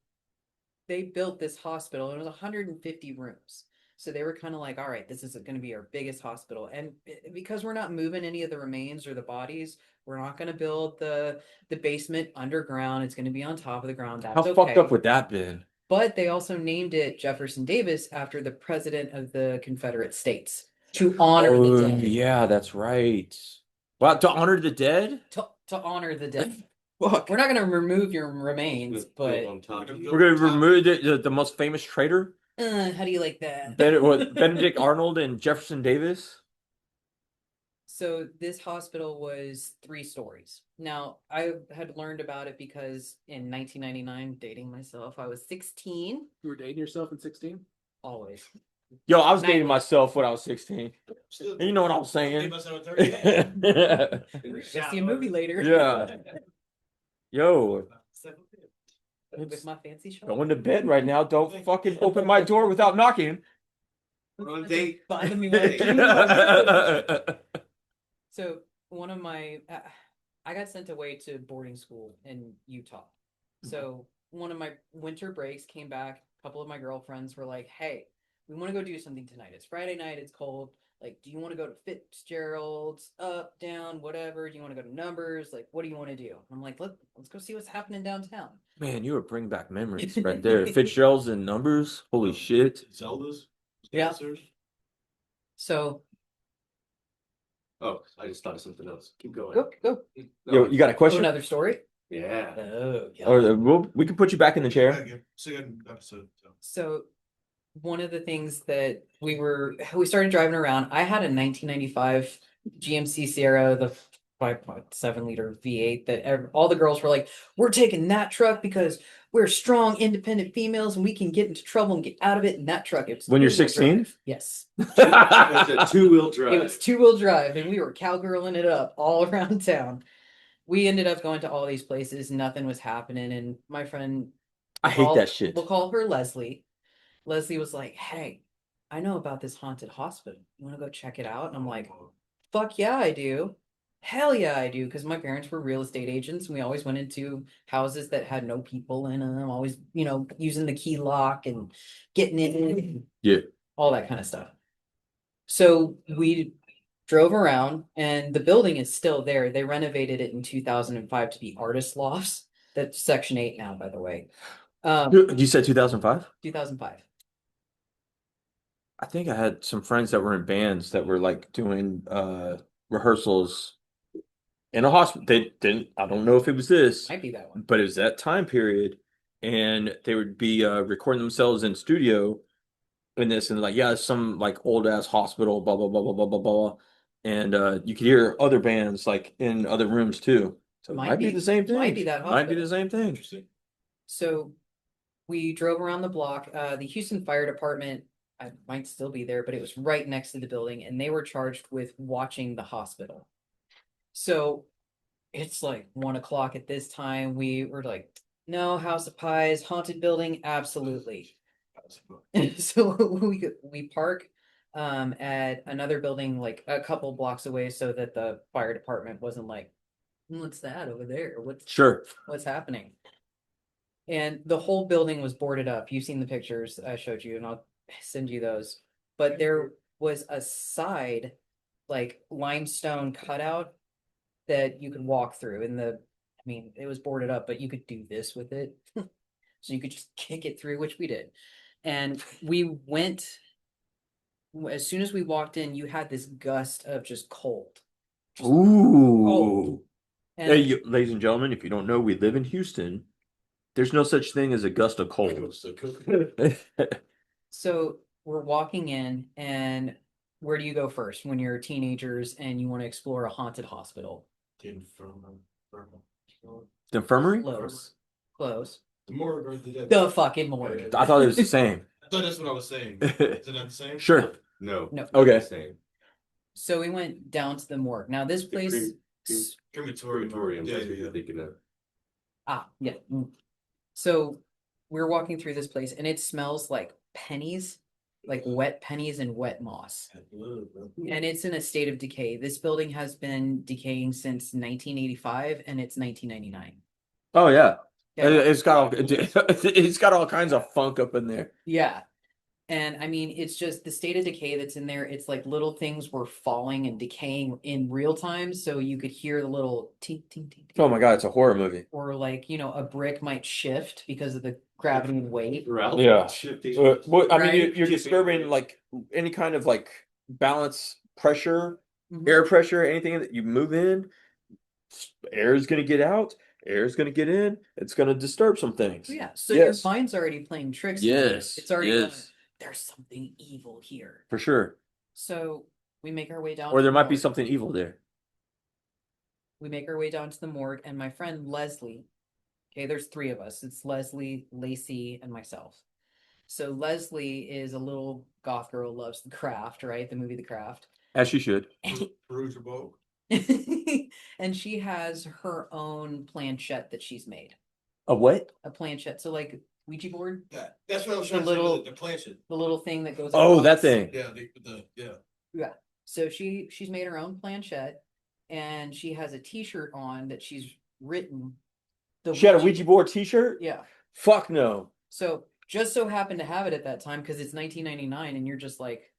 they built this hospital and it was 150 rooms. So they were kind of like, all right, this is going to be our biggest hospital. And because we're not moving any of the remains or the bodies, we're not going to build the basement underground. It's going to be on top of the ground. That's How fucked up would that been? But they also named it Jefferson Davis after the president of the Confederate States to honor the dead. Yeah, that's right. Wow, to honor the dead? To honor the dead. Fuck. We're not going to remove your remains, but on top. We're gonna remove the most famous traitor, how do you like that? Benedict Arnold and Jefferson Davis. So this hospital was 3 stories. Now, I had learned about it because in 1999, dating myself, I was 16. You were dating yourself at 16? Always. Yo, I was dating Nightly. myself when I was 16. Still, You know what I'm saying? yeah. See a movie later. Yeah. Yo, With my fancy shirt. going to bed right now. Don't fucking open my door without knocking. We're on a date. Finding me one. So one of my, I got sent away to boarding school in Utah. So one of my winter breaks came back. A couple of my girlfriends were like, hey, we want to go do something tonight. It's Friday night. It's cold. Like, do you want to go to Fitzgerald's, up, down, whatever? Do you want to go to Numbers? Like, what do you want to do? I'm like, let's go see what's happening downtown. Man, you would bring back memories right there. Fitzgerald's and Numbers. Holy shit. Zelda's. Yeah. So Oh, I just thought of something else. Keep going. go. Yo, you got a Oh, question? another story? Yeah. Oh, yeah. Or we can put you back in the chair. Second episode. So one of the things that we started driving around, I had a 1995 GMC Sierra, the 5.7 liter V8 that all the girls were like, we're taking that truck because we're strong, independent females and we can get into trouble and get out of it in that truck. It was When you're two-wheel 16? drive. Yes. It's a two-wheel drive. It was 2-wheel drive and we were cowgirling it up all around town. We ended up going to all these places, nothing was happening, and my friend, I hate that shit. we'll call her Leslie. Leslie was like, hey, I know about this haunted hospital. You want to go check it out? And I'm like, fuck yeah, I do. Hell yeah, I do. Because my parents were real estate agents and we always went into houses that had no people in them, always, using the key lock and getting in. Yeah. All that kind of stuff. So we drove around and the building is still there. They renovated it in 2005 to be artist lofts. That's Section 8 now, by the way. You said 2005? 2005. I think I had some friends that were in bands that were like doing rehearsals in a hospital. They didn't, I don't know if it was this, Might be that one. but it was that time period. And they would be recording themselves in studio in this, and like, yeah, it's some like old ass hospital, blah blah blah blah blah blah blah. And you could hear other bands like in other rooms too. So it might be the same thing. Might be that Might be hospital. the same thing. Interesting. So we drove around the block. The Houston Fire Department, I might still be there, but it was right next to the building, and they were charged with watching the hospital. So it's like 1 o'clock at this time. We were like, no, House of Pies, haunted building, absolutely. So we park at another building like a couple blocks away so that the fire department wasn't like, what's that over there? What's happening? And the whole building was boarded up. You've seen the pictures I showed you, and I'll send you those. But there was a side, like limestone cutout that you could walk through. I mean, it was boarded up, but you could do this with it. So you could just kick it through, which we did. And we went, as soon as we walked in, you had this gust of just cold. Just Ooh. cold. And Hey, ladies and gentlemen, if you don't know, we live in Houston. There's no such thing as a gust of cold. so we're walking in, and where do you go first when you're teenagers and you want to explore a haunted hospital? The infirmary? Close. Close. The morgue or the dead? The fucking morgue. I thought it was the same. I thought that's what I was saying. Is it not the same? Sure. No. No. Okay. Same. So we went down to the morgue. Now this place. Crematorium. Yeah, That's what you're thinking of. Yeah. So we're walking through this place, and it smells like pennies, like wet pennies and wet moss. And it's in a state of decay. This building has been decaying since 1985, and it's 1999. Oh yeah. Yeah. It's got all kinds of funk up in there. Yeah. And I mean, it's just the state of decay that's in there. It's like little things were falling and decaying in real time. So you could hear the little tink, tink, tink. Oh my God, it's a horror movie. Or like, a brick might shift because of the gravity and weight. Yeah. Well, I mean, Right? you're disturbing like any kind of like balance, pressure, Mhm. air pressure, anything that you move in, air is going to get out, air is going to get in. It's going to disturb some things. Yeah. So Yes. your mind's already playing tricks. on you. Yes. It's already Yes. going, there's something evil here. For sure. So we make our way down. Or to there the might be morgue. something evil there. We make our way down to the morgue, and my friend Leslie. Okay, there's three of us. It's Leslie, Lacey, and myself. So Leslie is a little goth girl, loves The Craft, right? The movie The Craft. As she should. Perugia boat. And she has her own planchette that she's made. A what? A planchette. So like Ouija board, Yeah, that's what I was The trying to little- say. The planchette. the little thing that goes Oh, that across. thing. Yeah, yeah. Yeah. So she's made her own planchette, and she has a t-shirt on that she's written. She had a Ouija board t-shirt? Yeah. Fuck no. So just so happened to have it at that time because it's 1999, and you're just like,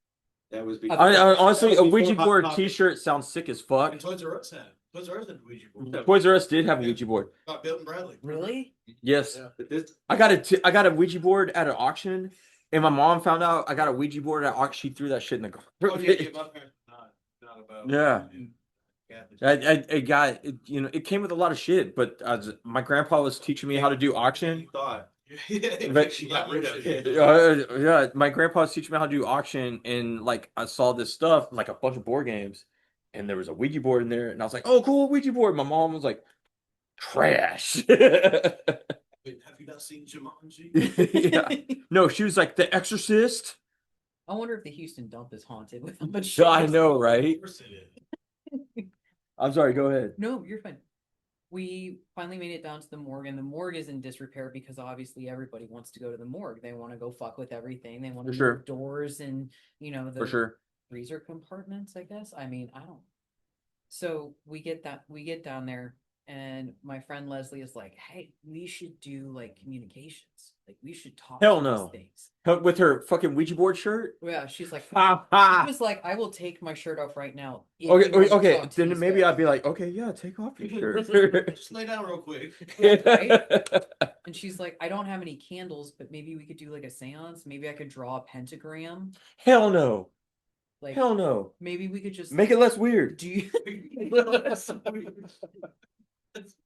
That was I- Honestly, That a was Ouija before board Hot Topic. t-shirt sounds sick as fuck. And Toys R Us had. Toys R Us had a Ouija board. Toys R Us did have a Ouija board. About Bill and Bradley. really? Yes. Yeah. But this, I got a Ouija board at an auction, and my mom found out I got a Ouija board at auction. She threw that shit in the garbage. oh, yeah, my parents not about. Yeah. Catholic. I got it, it came with a lot of shit, but my grandpa was teaching me how to do auction. You thought. Yeah, But- she got rid of it. Yeah, my grandpa was teaching me how to do auction, and like I saw this stuff, like a bunch of board games, and there was a Ouija board in there, and I was like, "Oh, cool, Ouija board." My mom was like, "Trash." Wait, have you not seen Jumanji? Yeah. No, she was like, "The Exorcist." I wonder if the Houston dump is haunted with how much I shit. know, Of right? course it is. I'm sorry. Go ahead. No, you're fine. We finally made it down to the morgue, and the morgue is in disrepair because obviously everybody wants to go to the morgue. They want to go fuck with everything. They want to For sure. move doors and the For sure. freezer compartments, I guess. I mean, I don't. So we get down there, and my friend Leslie is like, "Hey, we should do like communications. Like we should talk Hell to no. these things." With her fucking Ouija board shirt. Yeah, she's like, Ha she ha. was like, "I will take my shirt off right now." if you Okay, want to okay. talk to Then these maybe guys." I'd be like, okay, yeah, take off your shirt. Just lay down real quick. And she's like, "I don't have any candles, but maybe we could do like a seance. Maybe I could draw a pentagram. Hell no. Like, Hell no. maybe we could just Make it less weird. do you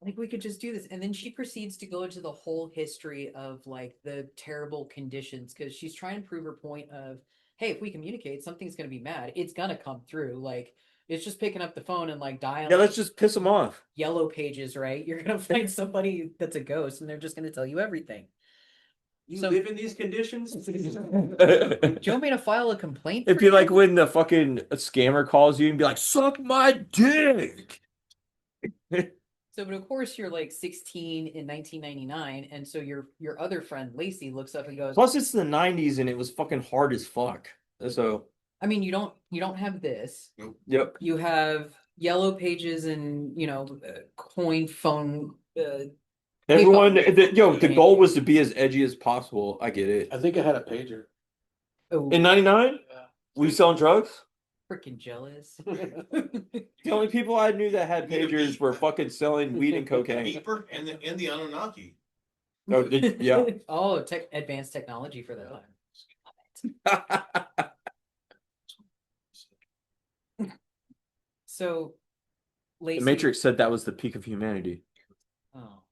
like we could just do this." And then she proceeds to go into the whole history of like the terrible conditions because she's trying to prove her point of, hey, if we communicate, something's gonna be mad. It's gonna come through. Like it's just picking up the phone and like dialing Yeah, let's just piss them off. yellow pages, right? You're gonna find somebody that's a ghost and they're just gonna tell you everything. You So- live in these conditions? Do you want me to file a complaint? It'd for be you? like when the fucking scammer calls you and be like, suck my dick. So, but of course, you're like 16 in 1999, and so your other friend Lacey looks up and goes, Plus, it's the 90s and it was fucking hard as fuck. So, "I mean, you don't have this. yep. You have yellow pages and coin phone." Everyone, the goal was to be as edgy as possible. I get it. I think I had a pager. Oh, In '99, we selling drugs. freaking jealous. The only people I knew that had pagers were fucking selling weed and cocaine. Beeper and the Anunnaki. Oh, yeah. Oh, advanced technology for that time. So, The Lacey. Matrix said that was the peak of humanity. Oh,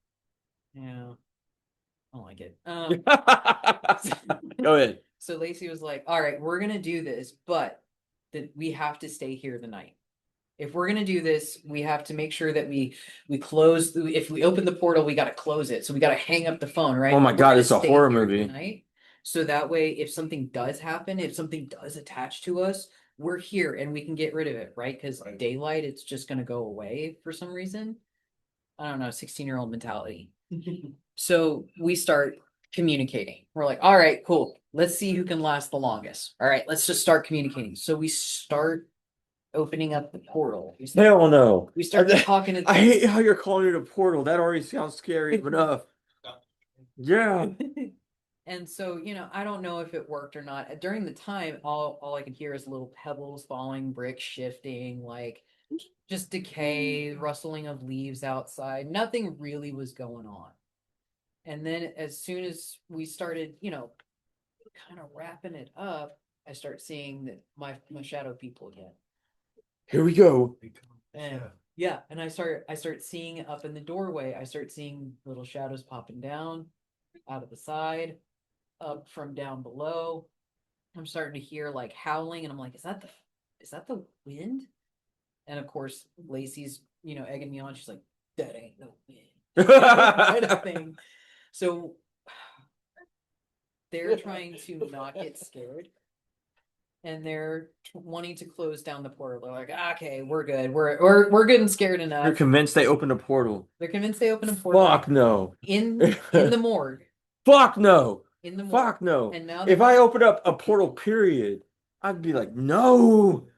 yeah. I don't like it. Go ahead. So Lacey was like, "All right, we're gonna do this, but that we have to stay here the night. If we're gonna do this, we have to make sure that we close. If we open the portal, we gotta close it. So we gotta hang up the phone, right? Oh my We're God, gonna it's a stay horror here movie. tonight, so that way, if something does happen, if something does attach to us, we're here and we can get rid of it, right? Because daylight, it's just gonna go away for some reason. I don't know, 16-year-old mentality. So we start communicating. We're like, all right, cool. Let's see who can last the longest. All right, let's just start communicating. So we start opening up the portal. Hell no. We start talking to I hate how you're calling it a portal. That already sounds scary enough. Yeah. And so, you know, I don't know if it worked or not. During the time, all I could hear is little pebbles falling, bricks shifting, like just decay, rustling of leaves outside. Nothing really was going on. And then as soon as we started, you know, kind of wrapping it up, I start seeing that my shadow people again. Here we go. And yeah, and I start seeing up in the doorway, I start seeing little shadows popping down out of the side, up from down below. I'm starting to hear like howling, and I'm like, is that the wind? And of course, Lacey's, you know, egging me on. She's like, that ain't no wind. Kind of thing. So they're trying to not get scared. And they're wanting to close down the portal. They're like, okay, we're good. We're good and scared enough. You're convinced they opened a portal. They're convinced they opened a portal. Fuck no. In the morgue. Fuck no. In the morgue. Fuck no. And now if I open up a portal, period, I'd be like, no.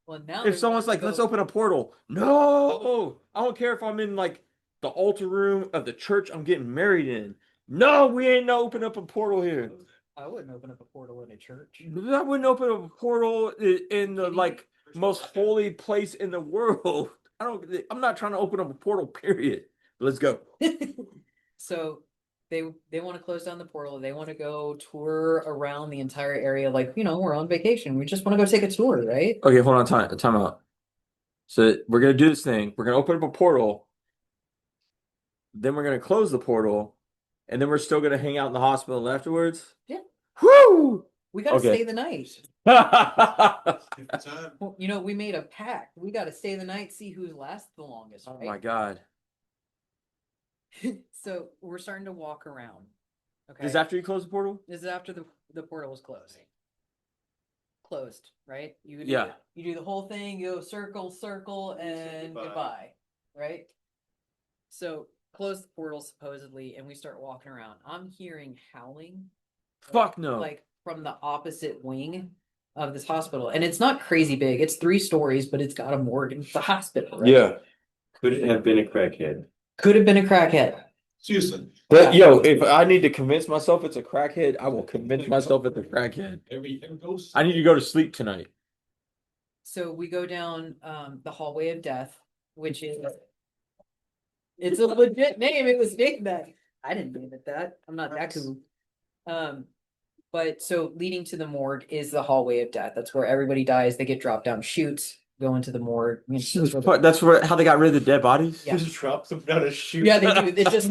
Well, now if someone's like, let's open a portal, no. I don't care if I'm in like the altar room of the church I'm getting married in. No, we ain't no open up a portal here. I wouldn't open up a portal in a church. I wouldn't open up a portal in the like most holy place in the world. I'm not trying to open up a portal, period. Let's go. So they want to close down the portal. They want to go tour around the entire area. Like, you know, we're on vacation. We just want to go take a tour, right? Okay, hold on, time out. So we're gonna do this thing. We're gonna open up a portal. Then we're gonna close the portal, and then we're still gonna hang out in the hospital afterwards. Yeah. Whoo! We gotta Okay. stay the night. Time. Well, you know, we made a pact. We gotta stay the night, see who lasts the longest. Oh right? my God. So we're starting to walk around. Okay. Is after you close the portal? This is after the portal was closed. Closed, right? You Yeah. You do the whole thing. You go circle, and goodbye, right? So close the portal supposedly, and we start walking around. I'm hearing howling. Fuck no. Like from the opposite wing of this hospital, and it's not crazy big. It's 3 stories, but it's got a morgue. It's a hospital, right? Yeah. Could it have been a crackhead? Could have been a crackhead. Seriously. But yo, if I need to convince myself it's a crackhead, I will convince myself it's a crackhead. Every ghost. I need to go to sleep tonight. So we go down the hallway of death, which is it's a legit name. It was named that. I didn't name it that. I'm not that cool. But so leading to the morgue is the hallway of death. That's where everybody dies. They get dropped down chutes, go into the morgue. I mean, That's how they got rid of the dead bodies? Yeah. Just drops them down a chute. Yeah, they do. It's just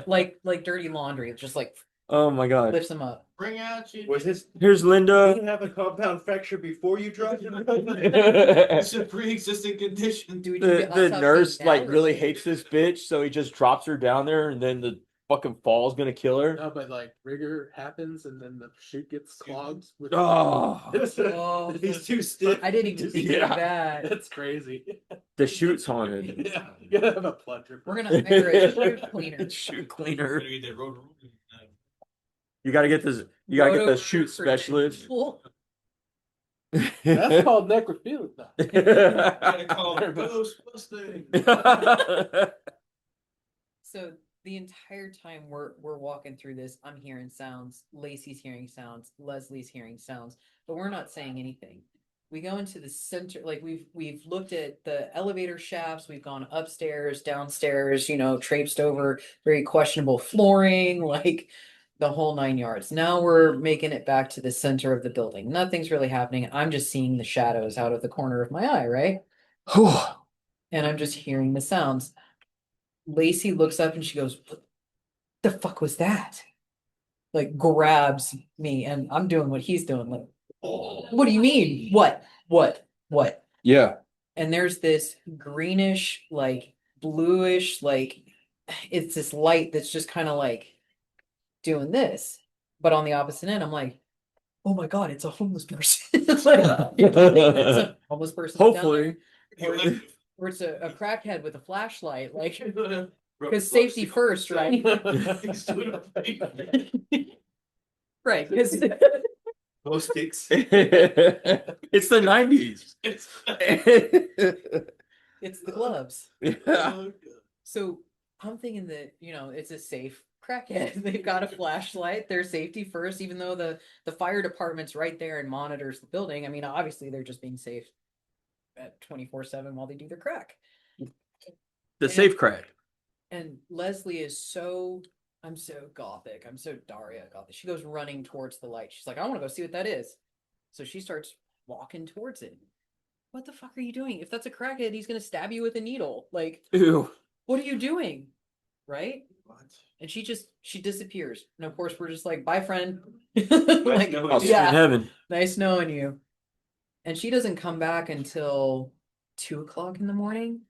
like dirty laundry. It's just like Oh my God. lifts them up. Bring out you. Was his Here's Linda. didn't have a compound fracture before you dropped him? It's a pre-existing condition. Do we do The autopsy nurse now, like or- really hates this bitch, so he just drops her down there, and then the fucking fall's gonna kill her. No, but like rigor happens and then the chute gets clogged with Oh, Oh, He's too stiff. I didn't even see Yeah. that. That's crazy. the chute's haunted. Yeah, you gotta have a plunger. We're gonna hire a chute cleaner. Chute cleaner. Better get that road. You gotta get this. You gotta get Roto the chute for specialist. people. That's called necrophilia. Gotta call it Ghostbusting. So the entire time we're walking through this, I'm hearing sounds, Lacey's hearing sounds, Leslie's hearing sounds, but we're not saying anything. We go into the center, like we've looked at the elevator shafts, we've gone upstairs, downstairs, you know, traipsed over very questionable flooring, like the whole 9 yards. Now we're making it back to the center of the building. Nothing's really happening. I'm just seeing the shadows out of the corner of my eye, right? And I'm just hearing the sounds. Lacey looks up and she goes, "What the fuck was that?" Like grabs me, and I'm doing what he's doing. Like, what do you mean? What? Yeah. And there's this greenish, like bluish, like it's this light that's just kind of like doing this. But on the opposite end, I'm like, oh my God, it's a homeless person. It's like, it's a homeless person. Hopefully. Or it's a crackhead with a flashlight, like, because safety first, right? Right, because Glow sticks. It's the 90s. it's the gloves. Yeah. So I'm thinking that, you know, it's a safe crackhead. They've got a flashlight, they're safety first, even though the fire department's right there and monitors the building. I mean, obviously they're just being safe at 24/7 while they do their crack. The safe crack. And Leslie is so, I'm so gothic. I'm so Daria gothic. She goes running towards the light. She's like, I want to go see what that is. So she starts walking towards it. What the fuck are you doing? If that's a crackhead, he's gonna stab you with a needle. Like, Ew. what are you doing? Right? What? And she disappears. And of course we're just like, bye friend. Like, Like, no, I'll see you yeah, in heaven. nice knowing you. And she doesn't come back until 2 o'clock in the morning.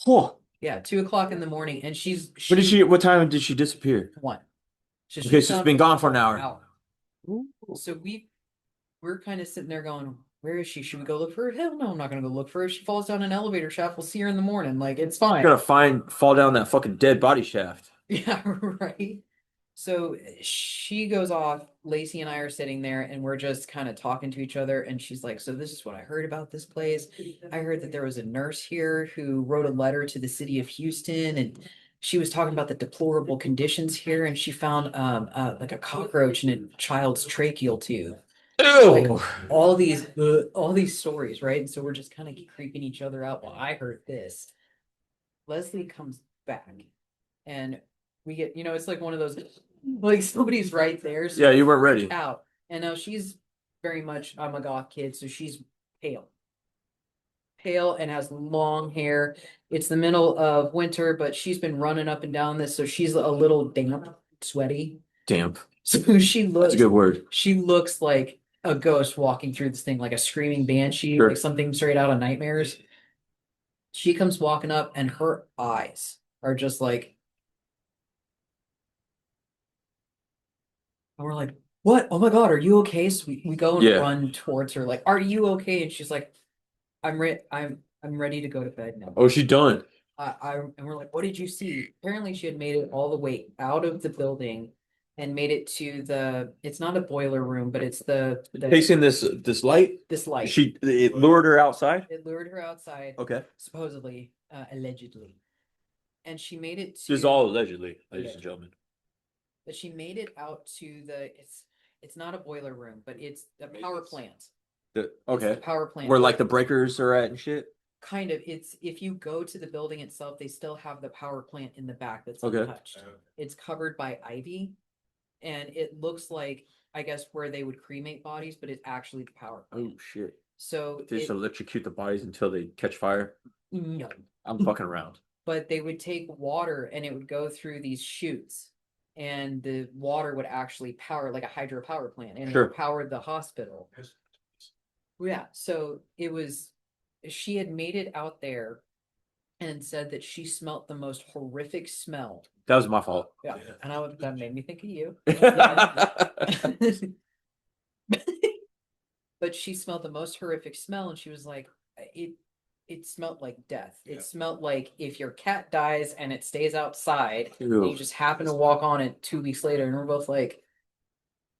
Huh. Yeah, 2 o'clock in the morning. And What time did she disappear? one. So Okay, so she's been gone for an hour. So we're kind of sitting there going, where is she? Should we go look for her? Hell no, I'm not gonna go look for her. If she falls down an elevator shaft, we'll see her in the morning. Like, it's fine. You're gonna fall down that fucking dead body shaft. Yeah, right. So she goes off. Lacey and I are sitting there and we're just kind of talking to each other. And she's like, so this is what I heard about this place. I heard that there was a nurse here who wrote a letter to the city of Houston, and she was talking about the deplorable conditions here. And she found like a cockroach in a child's tracheal tube. Like, Ew. all these stories, right? And so we're just kind of creeping each other out. Well, I heard this. Leslie comes back and we get, you know, it's like one of those, like somebody's right there. So Yeah, you weren't ready. out. And now she's very much, I'm a goth kid, so she's pale. Pale and has long hair. It's the middle of winter, but she's been running up and down this, so she's a little damp, sweaty. Damp. So she looks, That's a good word. she looks like a ghost walking through this thing, like a screaming banshee, Sure. like something straight out of nightmares. She comes walking up and her eyes are just like, and we're like, what? Oh my God, are you okay? So we go and Yeah. run towards her, like, are you okay? And she's like, I'm ready to go to bed now. Oh, she done. And we're like, what did you see? Apparently she had made it all the way out of the building and made it to it's not a boiler room, but it's the Facing this light. this light. It lured her outside. It lured her outside, Okay. supposedly, allegedly. And she made it This to, is all allegedly, ladies Yeah. and gentlemen. but she made it out to it's not a boiler room, but it's a power plant. It's Okay. the power plant. Where like the breakers are at and shit. Kind of, it's, if you go to the building itself, they still have the power plant in the back that's Okay. untouched. It's covered by ivy, and it looks like, I guess, where they would cremate bodies, but it's actually the power plant. Oh shit. So They just electrocute the bodies until they catch fire. no, I'm fucking around. but they would take water and it would go through these chutes, and the water would actually power, like a hydropower plant, and Sure. it powered the hospital. Yeah, so she had made it out there and said that she smelt the most horrific smell. That was my fault. Yeah, and that made me think of you. But she smelled the most horrific smell, and she was like, it smelled like death. Yeah. It smelled like if your cat dies and it stays outside, and Ew. you just happen to walk on it 2 weeks later, and we're both like,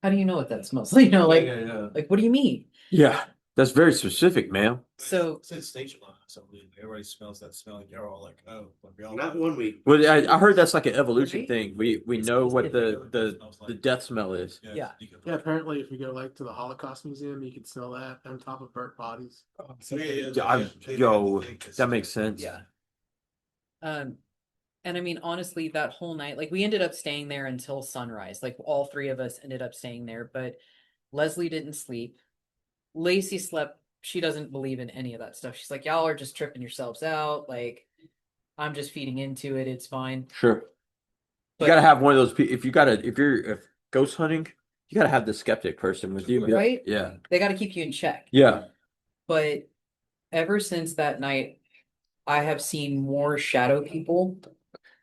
how do you know what that smells like? You know, like, yeah. like, what do you mean? Yeah. That's very specific, ma'am. So Since station line, something everybody smells that smell. You're all like, oh, like we all Not one week. Well, I heard that's like an evolution Right? thing. We It's know what specific. the death smell is. Yeah. Yeah, apparently, if you go like to the Holocaust Museum, you can smell that on top of burnt bodies. Yo, that makes sense. Yeah. And I mean, honestly, that whole night, like we ended up staying there until sunrise. Like all three of us ended up staying there, but Leslie didn't sleep. Lacey slept. She doesn't believe in any of that stuff. She's like, y'all are just tripping yourselves out. Like, I'm just feeding into it. It's fine. Sure. But, You gotta have one of those people. If you're ghost hunting, you gotta have the skeptic person with you. Right? Yeah. They got to keep you in check. Yeah. But ever since that night, I have seen more shadow people.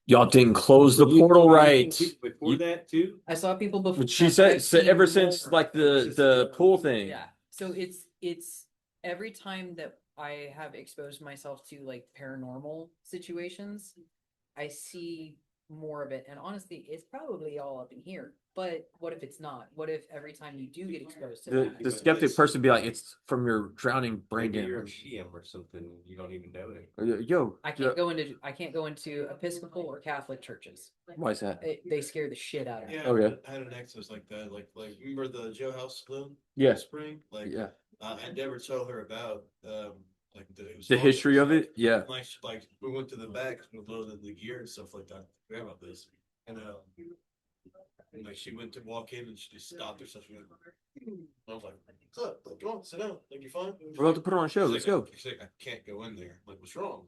Y'all didn't close the portal right. Before that too. I saw people before. But she said I've seen ever more. since like the pool thing. Yeah. So it's every time that I have exposed myself to like paranormal situations, I see more of it. And honestly, it's probably all up in here. But what if it's not? What if every time you do get exposed to that? The skeptic person be like, it's from your drowning brain Maybe you're a damage. GM or something. You don't even know it. Yo, I can't go into Episcopal or Catholic churches. why is that? They scare the shit out of me. Yeah, Okay. I had an ex that was like that. Like remember the jailhouse balloon? Yeah. Spring. Like Yeah. I never told her about like The history of it. Yeah. Like we went to the back and we loaded the gear and stuff like that. I forgot about this. And like she went to walk in and she just stopped herself. She went, I was like, what's up? Like, come on, sit down. Like, you fine? We're about to put on a show. She's Let's like, go. She's like, I can't go in there. I'm like, what's wrong?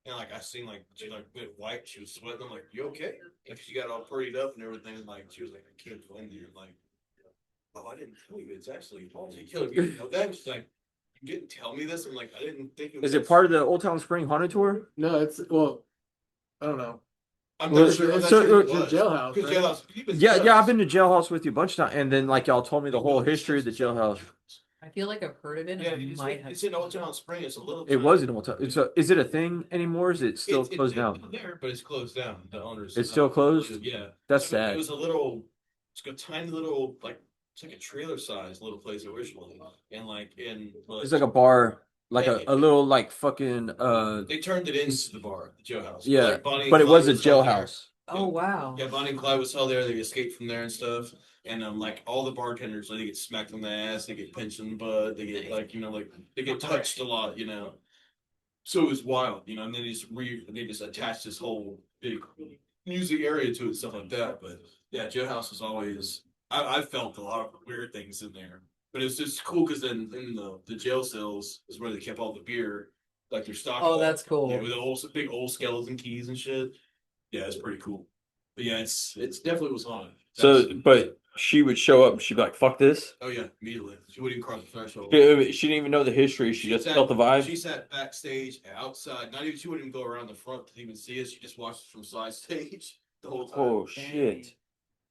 And like I seen like she like went white. She was sweating. I'm like, you okay? Like she got all prettied up and everything. And like she was like, I can't go in there. Like, oh, I didn't tell you. It's actually killer. You know that? She's like, you didn't tell me this. I'm like, I didn't think it was. Is it part of the Old Town Spring Haunted Tour? No, it's well, I don't know. I'm Well, not sure. I'm not so- sure it the was. jailhouse, Because right? jailhouse. you've been to Yeah, jailhouse. I've been to jailhouse with you a bunch of times, and then like y'all told me the whole history of the jailhouse. I feel like I've heard of it. Yeah, And I might have. it's in Old Town Spring. It's a little. It was in Old Town. Is it a thing anymore? Or is it still It's closed down? there, but it's closed down. The owners. It's still closed? Yeah, That's It sad. was a little. It's a tiny little like it's like a trailer size little place originally, and like in. It's like a bar, like a little like fucking They turned it into the bar, the jailhouse. yeah, Like Bonnie and but it Clyde was a held there. jailhouse. Oh wow. Yeah, Bonnie and Clyde was held there. They escaped from there and stuff. And like all the bartenders, like, they get smacked on the ass, they get pinched in the butt, they get like like they get touched a lot. So it was wild, and then they just attached this whole big music area to it, stuff like that. But yeah, jailhouse was always I felt a lot of weird things in there. But it's just cool because then in the jail cells is where they kept all the beer, like their stock. Oh, that's cool. Yeah, with the big old skeleton keys and shit. Yeah, it's pretty cool. But yeah, it's definitely was haunted. So, but she would show up and she'd be like, "Fuck this." Oh yeah, immediately. She wouldn't even cross the threshold. She didn't even know the history. She just felt the vibe. She sat backstage outside. Not even she wouldn't even go around the front to even see us. She just watched us from side stage the whole time. Oh shit!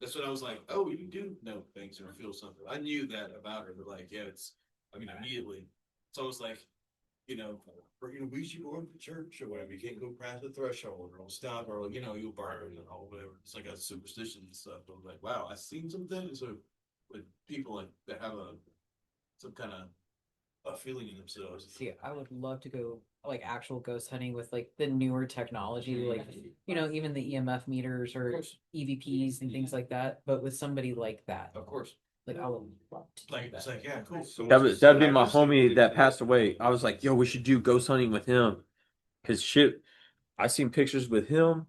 That's when I was like, oh, you do know things or feel something. I knew that about her, but like, yeah, immediately. It's almost like, bringing a Ouija board to church or whatever. You can't go past the threshold or it'll stop or, you'll burn and all whatever. It's like a superstition and stuff. But I was like, wow, I've seen some things with people like that have some kind of a feeling in themselves. See, I would love to go like actual ghost hunting with like the newer technology, like even the EMF meters Of or course. EVPs and things like that. But with somebody like that, Of course. like I would love to do Like, it's that. like, yeah, cool. That'd be my homie that passed away. I was like, "Yo, we should do ghost hunting with him." Cause shit, I seen pictures with him,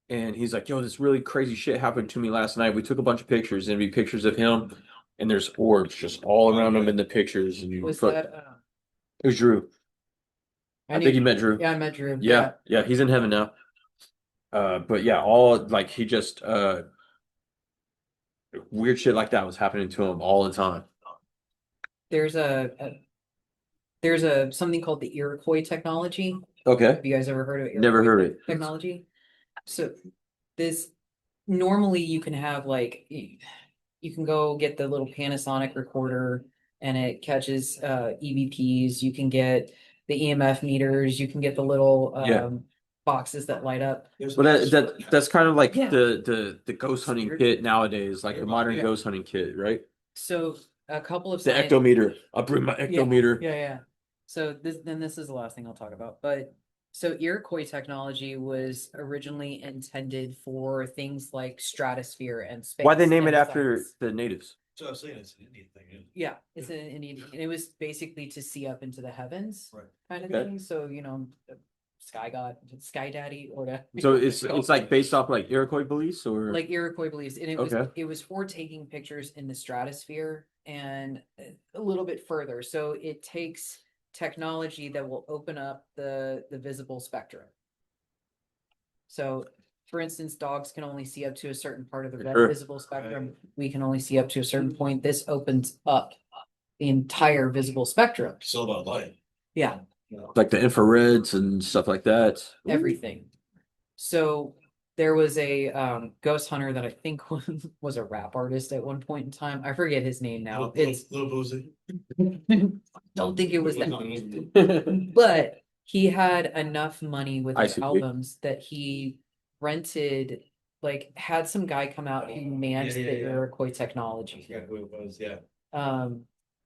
and he's like, "Yo, this really crazy shit happened to me last night." We took a bunch of pictures, and it'd be pictures of him, and there's orbs just all around him in the pictures. And Was it that? was Drew. I think you met Drew. Yeah, I met Drew. Yeah, he's in heaven now. But yeah, all like he just weird shit like that was happening to him all the time. There's something called the Iroquois technology. Okay, Have you guys ever heard of it? never heard it. Technology. So this normally you can have like you can go get the little Panasonic recorder and it catches EVPs. You can get the EMF meters. You can get the little boxes that light up. Well, that's kind of like Yeah. the ghost hunting Weird. kit nowadays, like the modern ghost hunting kit, right? So a couple of The ectometer. I'll bring my ectometer. Yeah. So this is the last thing I'll talk about. But so Iroquois technology was originally intended for things like stratosphere and space. Why they name it and after science. the natives? So I was saying it's an Indian thing. Yeah, it's an Indian, and it was basically to see up into the heavens, Right. kind of Okay. thing. So sky god, sky daddy, or whatever. So it's like based off like Iroquois beliefs or Like Iroquois beliefs, and Okay. it was for taking pictures in the stratosphere and a little bit further. So it takes technology that will open up the visible spectrum. So, for instance, dogs can only see up to a certain part of the Sure. visible spectrum. We can only see up to a certain point. This opens up the entire visible spectrum. It's all about light. Yeah, like the infrareds and stuff like that. everything. So there was a ghost hunter that I think was a rap artist at one point in time. I forget his name now. It's Little Boozy. don't think it was that, but he had enough money with I his see. albums that he rented, like had some guy come out who managed the Yeah. Iroquois technology. Yeah, who it was? Yeah.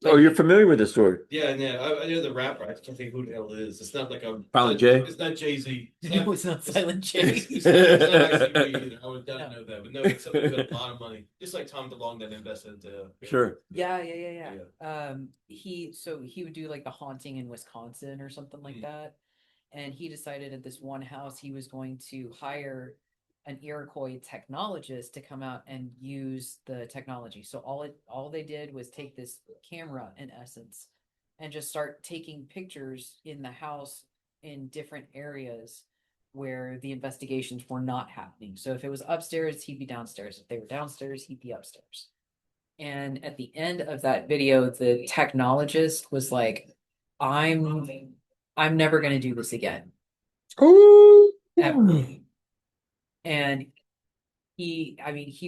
Oh, you're familiar with this story? Yeah, and I know the rapper. I can't think who the hell it is. It's not like a Violent J? It's not Jay-Z. It was not Silent J. It's not ICP either. I would not know that, but no, it's something with a lot of money. Just like Tom DeLonge that invested into. Sure. Yeah. He would do like the haunting in Wisconsin or something like that. And he decided at this one house he was going to hire an Iroquois technologist to come out and use the technology. So all they did was take this camera in essence and just start taking pictures in the house in different areas where the investigations were not happening. So if it was upstairs, he'd be downstairs. If they were downstairs, he'd be upstairs. And at the end of that video, the technologist was like, I'm never going to do this again. Ooh. Ever. And he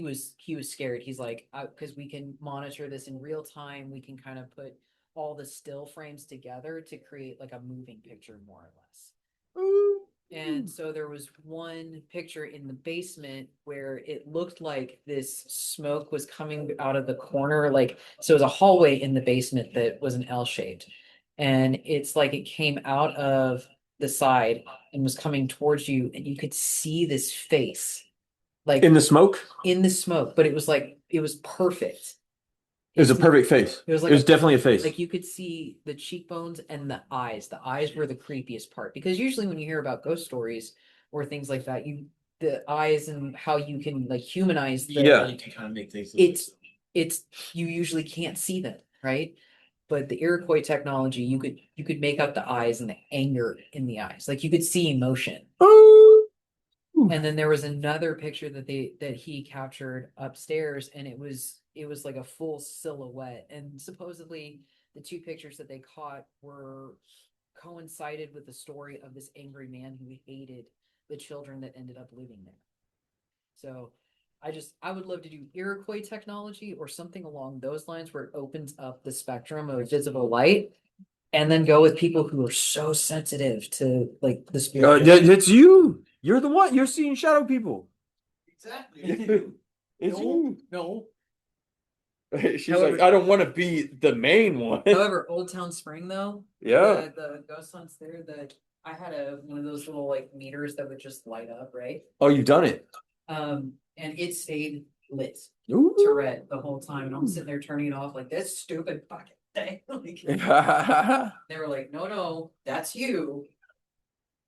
was scared. He's like, because we can monitor this in real time. We can kind of put all the still frames together to create like a moving picture, more or less. And so there was one picture in the basement where it looked like this smoke was coming out of the corner. Like, so it was a hallway in the basement that was an L-shaped. And it's like it came out of the side and was coming towards you, and you could see this face. Like In the smoke? in the smoke, but it was like it was perfect. It was a perfect face. It was like it was definitely a face. Like you could see the cheekbones and the eyes. The eyes were the creepiest part, because usually when you hear about ghost stories or things like that, the eyes and how you can like humanize the, Yeah. You can kind of make things. it's you usually can't see them, right? But the Iroquois technology, you could make out the eyes and the anger in the eyes. Like you could see emotion. And then there was another picture that he captured upstairs, and it was like a full silhouette. And supposedly the two pictures that they caught were coincided with the story of this angry man who hated the children that ended up living there. So I would love to do Iroquois technology or something along those lines where it opens up the spectrum of visible light, and then go with people who are so sensitive to like the spirit. It's you. You're the one. You're seeing shadow people. Exactly. It's you. No. She's However- like, I don't want to be the main one. However, Old Town Spring though, Yeah. the ghost hunts there, that I had one of those little like meters that would just light up, right? Oh, you've done it. And it stayed lit Ooh. to red the whole time, and I'm sitting there turning it off like this stupid fucking thing. Like, they were like, no, that's you.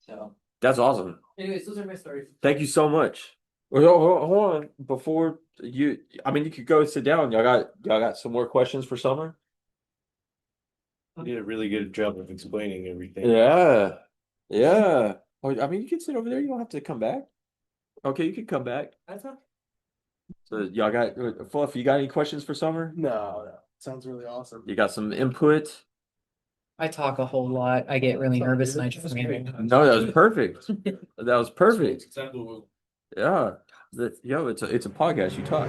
So, That's awesome. anyways, those are my stories. Thank you so much. Well, hold on. Before you could go sit down. Y'all got some more questions for Summer? You did a really good job of explaining everything. Yeah. Yeah. Oh, you can sit over there. You don't have to come back. Okay, you can come back. That's fine. So y'all got Fluff, you got any questions for Summer? No. Sounds really awesome. You got some input? I talk a whole lot. I get really nervous and I just ramble. No, that was perfect. That was perfect. Exactly what Yeah. It's a podcast. You talk.